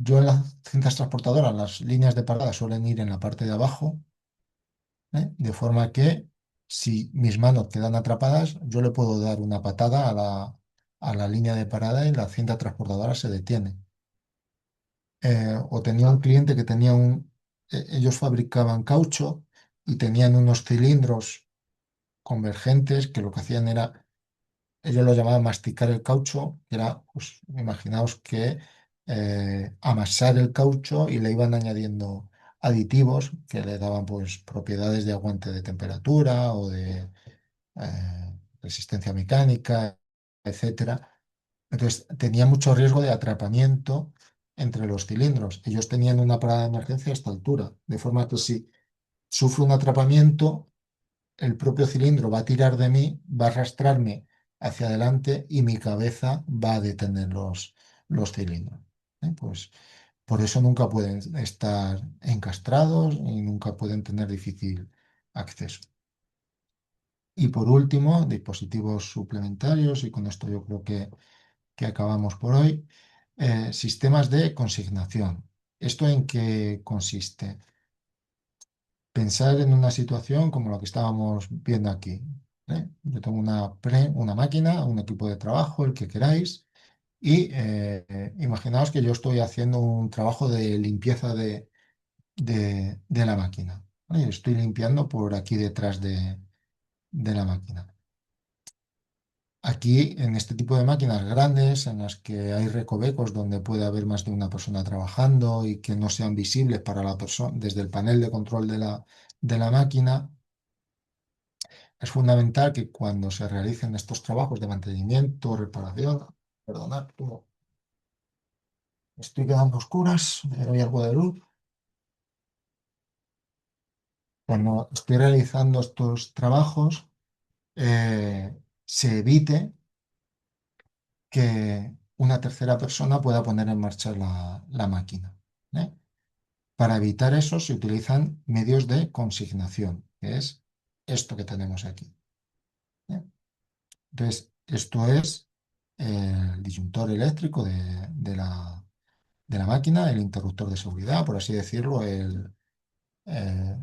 [SPEAKER 1] Yo en las cintas transportadoras, las líneas de parada suelen ir en la parte de abajo, de forma que si mis manos quedan atrapadas, yo le puedo dar una patada a la línea de parada y la cinta transportadora se detiene. O tenía un cliente que ellos fabricaban caucho y tenían unos cilindros convergentes que lo que hacían era, ellos lo llamaban masticar el caucho, que era, pues, imaginaos que amasar el caucho y le iban añadiendo aditivos que le daban pues propiedades de aguante de temperatura o de resistencia mecánica, etcétera. Entonces tenía mucho riesgo de atrapamiento entre los cilindros. Ellos tenían una parada de emergencia a esta altura, de forma que si sufro un atrapamiento, el propio cilindro va a tirar de mí, va a arrastrarme hacia adelante y mi cabeza va a detener los cilindros. Pues por eso nunca pueden estar encastrados y nunca pueden tener difícil acceso. Y por último, dispositivos suplementarios, y con esto yo creo que acabamos por hoy, sistemas de consignación. ¿Esto en qué consiste? Pensar en una situación como la que estábamos viendo aquí. Yo tengo una máquina, un equipo de trabajo, el que queráis, y imaginaos que yo estoy haciendo un trabajo de limpieza de la máquina. ¿Vale? Estoy limpiando por aquí detrás de la máquina. Aquí, en este tipo de máquinas grandes, en las que hay recovecos donde puede haber más de una persona trabajando y que no sean visibles para la persona desde el panel de control de la máquina, es fundamental que cuando se realicen estos trabajos de mantenimiento, reparación, perdonad, estoy quedando a oscuras, me doy algo de luz. Cuando estoy realizando estos trabajos, se evite que una tercera persona pueda poner en marcha la máquina. ¿Eh? Para evitar eso se utilizan medios de consignación, que es esto que tenemos aquí. ¿Eh? Entonces, esto es el disyuntor eléctrico de la máquina, el interruptor de seguridad, por así decirlo, eh,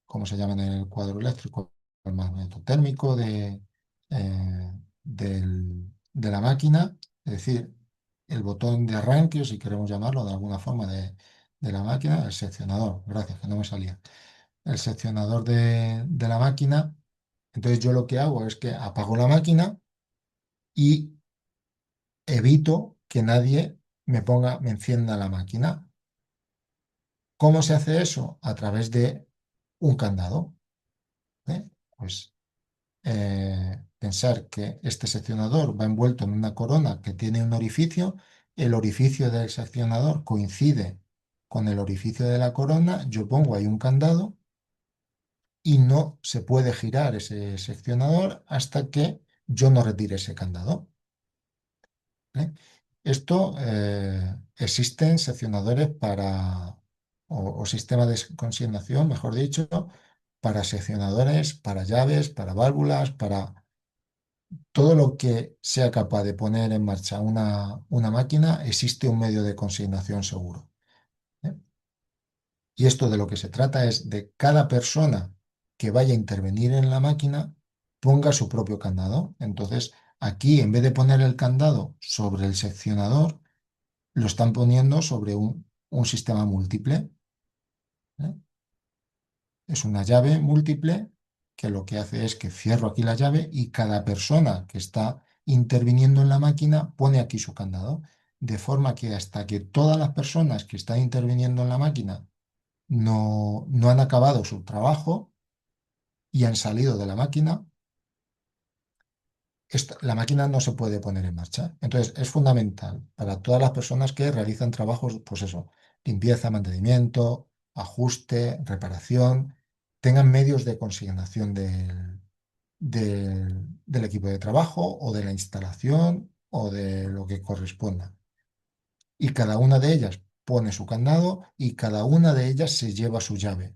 [SPEAKER 1] ¿cómo se llama en el cuadro eléctrico? El magneto térmico de la máquina, es decir, el botón de arranque, o si queremos llamarlo de alguna forma, de la máquina, el seccionador, gracias, que no me salía, el seccionador de la máquina. Entonces yo lo que hago es que apago la máquina y evito que nadie me encienda la máquina. ¿Cómo se hace eso? A través de un candado. ¿Eh? Pues pensar que este seccionador va envuelto en una corona que tiene un orificio, el orificio del seccionador coincide con el orificio de la corona, yo pongo ahí un candado y no se puede girar ese seccionador hasta que yo no retire ese candado. ¿Eh? Esto, existen seccionadores o sistemas de consignación, mejor dicho, para seccionadores, para llaves, para válvulas, para todo lo que sea capaz de poner en marcha una máquina, existe un medio de consignación seguro. ¿Eh? Y esto de lo que se trata es de cada persona que vaya a intervenir en la máquina ponga su propio candado. Entonces, aquí, en vez de poner el candado sobre el seccionador, lo están poniendo sobre un sistema múltiple. ¿Eh? Es una llave múltiple que lo que hace es que cierro aquí la llave y cada persona que está interviniendo en la máquina pone aquí su candado, de forma que hasta que todas las personas que están interviniendo en la máquina no han acabado su trabajo y han salido de la máquina, la máquina no se puede poner en marcha. Entonces, es fundamental para todas las personas que realizan trabajos, pues eso, limpieza, mantenimiento, ajuste, reparación, tengan medios de consignación del equipo de trabajo o de la instalación o de lo que corresponda. Y cada una de ellas pone su candado y cada una de ellas se lleva su llave.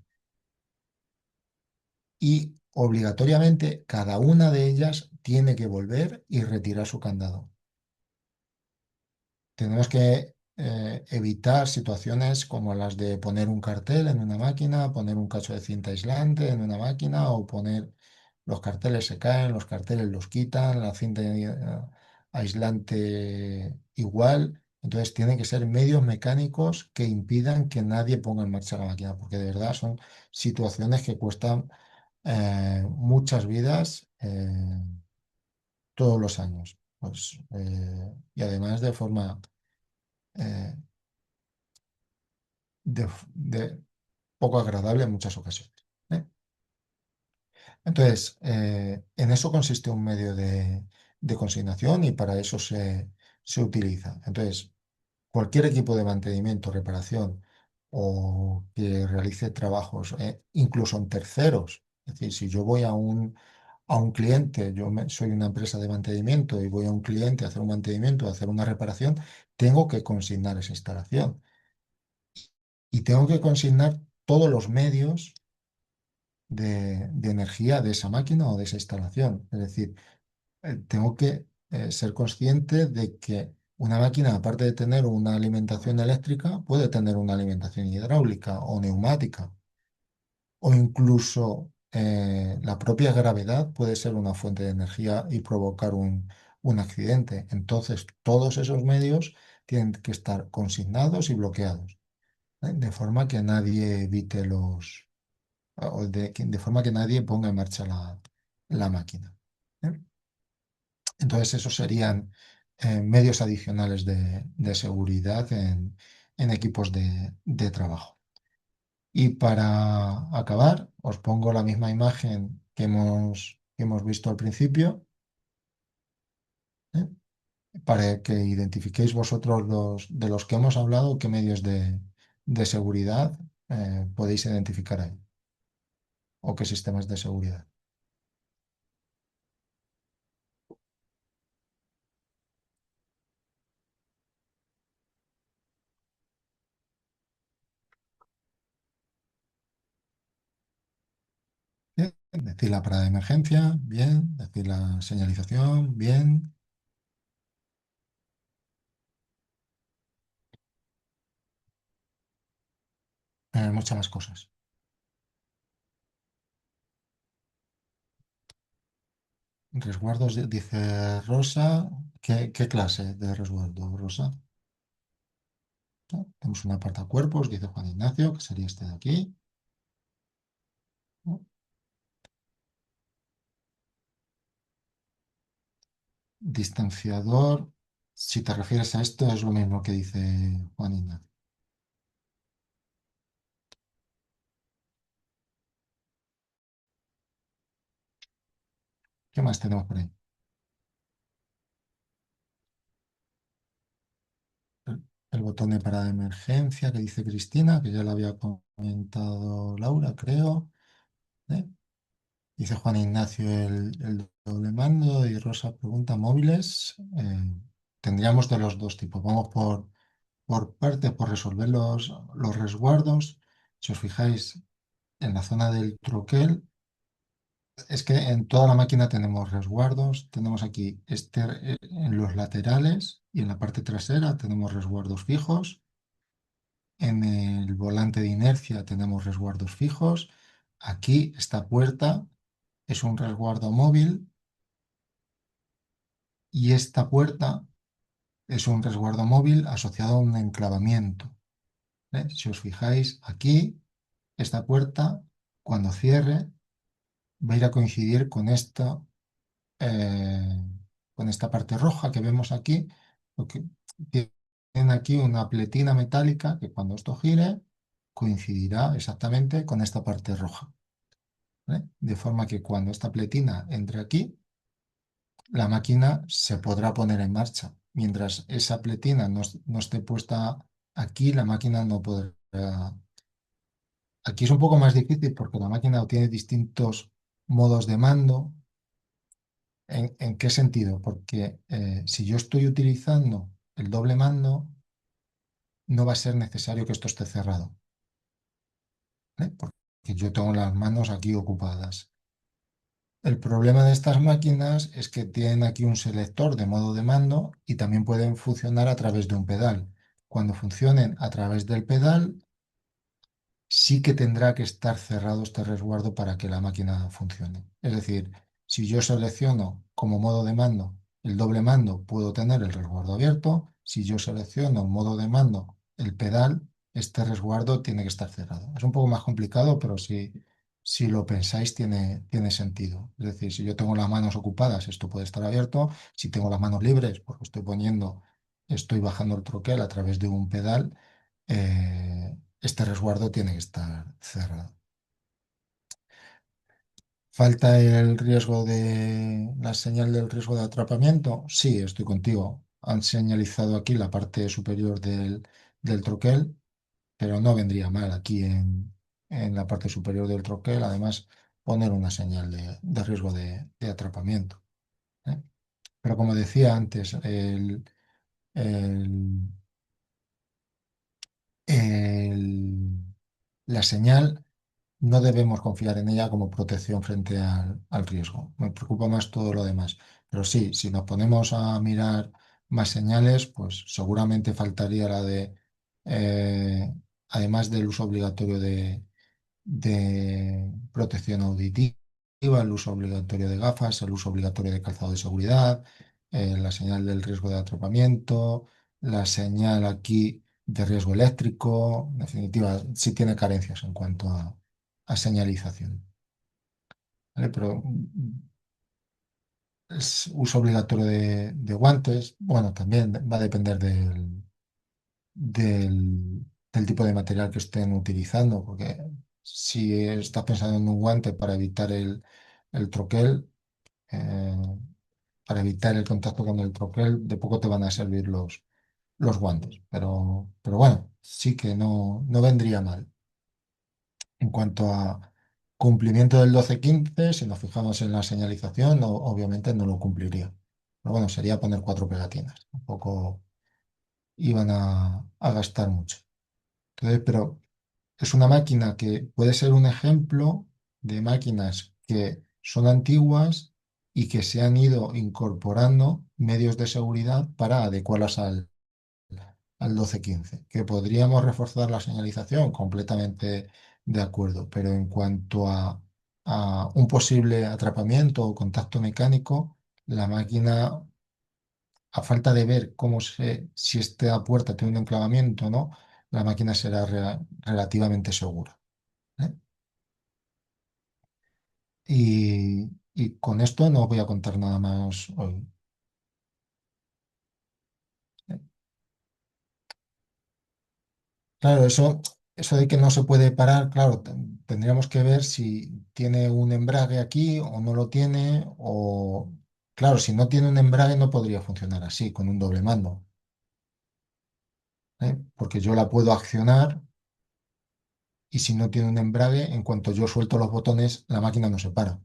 [SPEAKER 1] Y obligatoriamente cada una de ellas tiene que volver y retirar su candado. Tenemos que evitar situaciones como las de poner un cartel en una máquina, poner un cacho de cinta aislante en una máquina o poner los carteles se caen, los carteles los quitan, la cinta aislante igual. Entonces tienen que ser medios mecánicos que impidan que nadie ponga en marcha la máquina, porque de verdad son situaciones que cuestan muchas vidas todos los años. Pues, y además de forma eh, de poco agradable en muchas ocasiones. ¿Eh? Entonces, en eso consiste un medio de consignación y para eso se utiliza. Entonces, cualquier equipo de mantenimiento, reparación o que realice trabajos, incluso en terceros, es decir, si yo voy a un cliente, soy una empresa de mantenimiento y voy a un cliente a hacer un mantenimiento, a hacer una reparación, tengo que consignar esa instalación y tengo que consignar todos los medios de energía de esa máquina o de esa instalación. Es decir, tengo que ser consciente de que una máquina, aparte de tener una alimentación eléctrica, puede tener una alimentación hidráulica o neumática, o incluso la propia gravedad puede ser una fuente de energía y provocar un accidente. Entonces, todos esos medios tienen que estar consignados y bloqueados, de forma que nadie evite de forma que nadie ponga en marcha la máquina. ¿Eh? Entonces, esos serían medios adicionales de seguridad en equipos de trabajo. Y para acabar, os pongo la misma imagen que hemos visto al principio, ¿eh? Para que identifiquéis vosotros de los que hemos hablado, qué medios de seguridad podéis identificar ahí o qué sistemas de seguridad. Bien, decir la parada de emergencia, bien, decir la señalización, bien, muchas más cosas. Resguardos, dice Rosa. ¿Qué clase de resguardo, Rosa? ¿No? Tenemos un apartacuerpos, dice Juan Ignacio, que sería este de aquí. ¿No? Distanciador, si te refieres a esto, es lo mismo que dice Juan Ignacio. ¿Qué más tenemos por ahí? El botón de parada de emergencia que dice Cristina, que ya lo había comentado Laura, creo. ¿Eh? Dice Juan Ignacio el doble mando y Rosa pregunta móviles. Tendríamos de los dos tipos. Vamos por partes, por resolver los resguardos. Si os fijáis en la zona del troquel, es que en toda la máquina tenemos resguardos. Tenemos aquí en los laterales y en la parte trasera tenemos resguardos fijos. En el volante de inercia tenemos resguardos fijos. Aquí esta puerta es un resguardo móvil y esta puerta es un resguardo móvil asociado a un enclavamiento. ¿Eh? Si os fijáis aquí, esta puerta, cuando cierre, va a ir a coincidir eh, con esta parte roja que vemos aquí, porque tiene aquí una pletina metálica que cuando esto gire, coincidirá exactamente con esta parte roja. ¿Vale? De forma que cuando esta pletina entre aquí, la máquina se podrá poner en marcha. Mientras esa pletina no esté puesta aquí, la máquina no podrá. Aquí es un poco más difícil porque la máquina tiene distintos modos de mando. ¿En qué sentido? Porque si yo estoy utilizando el doble mando, no va a ser necesario que esto esté cerrado, ¿eh? Porque yo tengo las manos aquí ocupadas. El problema de estas máquinas es que tienen aquí un selector de modo de mando y también pueden funcionar a través de un pedal. Cuando funcionen a través del pedal, sí que tendrá que estar cerrado este resguardo para que la máquina funcione. Es decir, si yo selecciono como modo de mando el doble mando, puedo tener el resguardo abierto. Si yo selecciono modo de mando el pedal, este resguardo tiene que estar cerrado. Es un poco más complicado, pero si lo pensáis tiene sentido. Es decir, si yo tengo las manos ocupadas, esto puede estar abierto. Si tengo las manos libres, estoy bajando el troquel a través de un pedal, este resguardo tiene que estar cerrado. ¿Falta el riesgo de la señal del riesgo de atrapamiento? Sí, estoy contigo. Han señalizado aquí la parte superior del troquel, pero no vendría mal aquí en la parte superior del troquel, además, poner una señal de riesgo de atrapamiento. ¿Eh? Pero como decía antes, el- el- la señal no debemos confiar en ella como protección frente al riesgo. Me preocupa más todo lo demás. Pero sí, si nos ponemos a mirar más señales, pues seguramente faltaría la eh, además del uso obligatorio de protección auditiva, el uso obligatorio de gafas, el uso obligatorio de calzado de seguridad, la señal del riesgo de atrapamiento, la señal aquí de riesgo eléctrico. En definitiva, sí tiene carencias en cuanto a señalización. ¿Vale? Pero es uso obligatorio de guantes. Bueno, también va a depender del tipo de material que estén utilizando, porque si estás pensando en un guante para evitar el troquel, eh, para evitar el contacto con el troquel, de poco te van a servir los guantes. Pero bueno, sí que no vendría mal. En cuanto a cumplimiento del 12-15, si nos fijamos en la señalización, obviamente no lo cumpliría. Pero bueno, sería poner cuatro pegatinas. Tampoco iban a gastar mucho. Entonces, pero es una máquina que puede ser un ejemplo de máquinas que son antiguas y que se han ido incorporando medios de seguridad para adecuarlas al 12-15. Que podríamos reforzar la señalización, completamente de acuerdo, pero en cuanto a un posible atrapamiento o contacto mecánico, la máquina, a falta de ver si esta puerta tiene un enclavamiento o no, la máquina será relativamente segura. ¿Eh? Y con esto no voy a contar nada más hoy. ¿Eh? Claro, eso de que no se puede parar, claro, tendríamos que ver si tiene un embrague aquí o no lo tiene, o claro, si no tiene un embrague no podría funcionar así, con un doble mando, ¿eh? Porque yo la puedo accionar y si no tiene un embrague, en cuanto yo suelto los botones, la máquina no se para,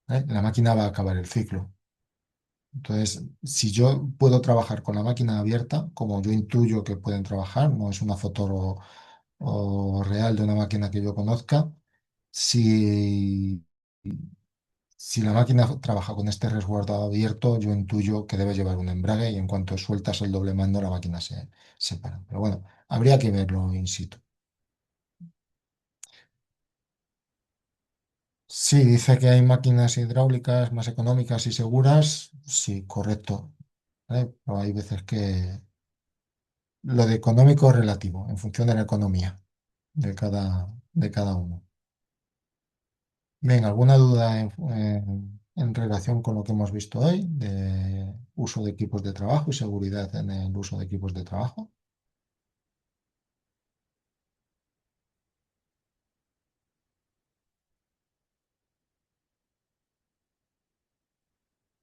[SPEAKER 1] ¿eh? La máquina va a acabar el ciclo. Entonces, si yo puedo trabajar con la máquina abierta, como yo intuyo que pueden trabajar, no es una foto o real de una máquina que yo conozca, si, si la máquina trabaja con este resguardo abierto, yo intuyo que debe llevar un embrague y en cuanto sueltas el doble mando, la máquina se para. Pero bueno, habría que verlo in situ. Sí, dice que hay máquinas hidráulicas más económicas y seguras. Sí, correcto. ¿Vale? Pero hay veces que lo de económico es relativo, en función de la economía de cada uno. Bien, ¿alguna duda en relación con lo que hemos visto hoy de uso de equipos de trabajo y seguridad en el uso de equipos de trabajo?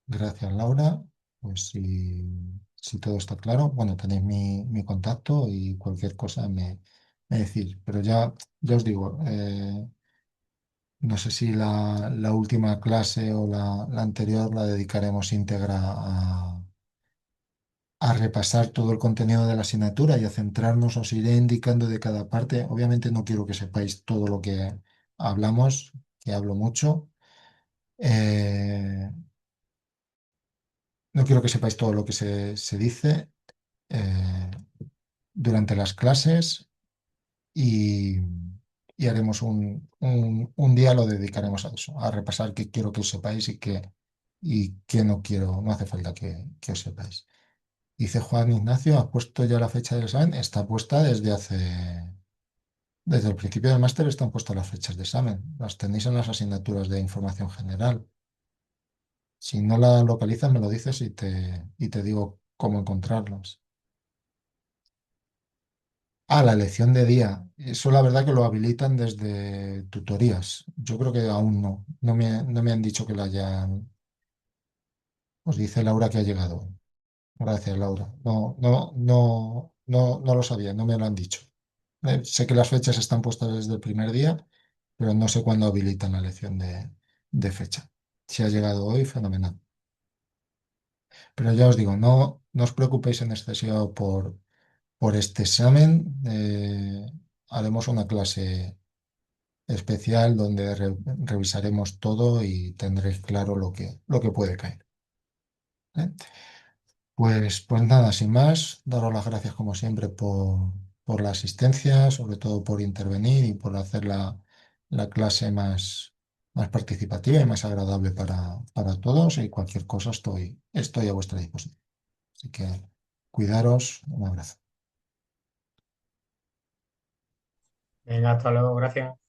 [SPEAKER 1] Gracias, Laura. Pues si todo está claro, bueno, tenéis mi contacto y cualquier cosa me decís. Pero ya os digo, no sé si la última clase o la anterior la dedicaremos íntegra a repasar todo el contenido de la asignatura y a centrarnos, os iré indicando de cada parte. Obviamente no quiero que sepáis todo lo que hablamos, que hablo mucho. Eh, no quiero que sepáis todo lo que se dice eh, durante las clases y, y haremos un día lo dedicaremos a eso, a repasar qué quiero que os sepáis y qué no quiero, no hace falta que os sepáis. Dice Juan Ignacio, ¿has puesto ya la fecha del examen? Está puesta desde el principio del máster están puestas las fechas de examen. Las tenéis en las asignaturas de información general. Si no la localizas, me lo dices y te digo cómo encontrarlas. Ah, la elección de día. Eso la verdad que lo habilitan desde tutorías. Yo creo que aún no. No me han dicho que la hayan. Os dice Laura que ha llegado. Gracias, Laura. No, no, no, no, no lo sabía, no me lo han dicho. Sé que las fechas están puestas desde el primer día, pero no sé cuándo habilitan la elección de fecha. Si ha llegado hoy, fenomenal. Pero ya os digo, no os preocupéis en excesivo por este examen. Haremos una clase especial donde revisaremos todo y tendréis claro lo que puede caer. ¿Eh? Pues nada, sin más, daros las gracias como siempre por la asistencia, sobre todo por intervenir y por hacer la clase más participativa y más agradable para todos. Y cualquier cosa estoy a vuestra disposición. Así que cuidaros, un abrazo.
[SPEAKER 2] Venga, hasta luego, gracias.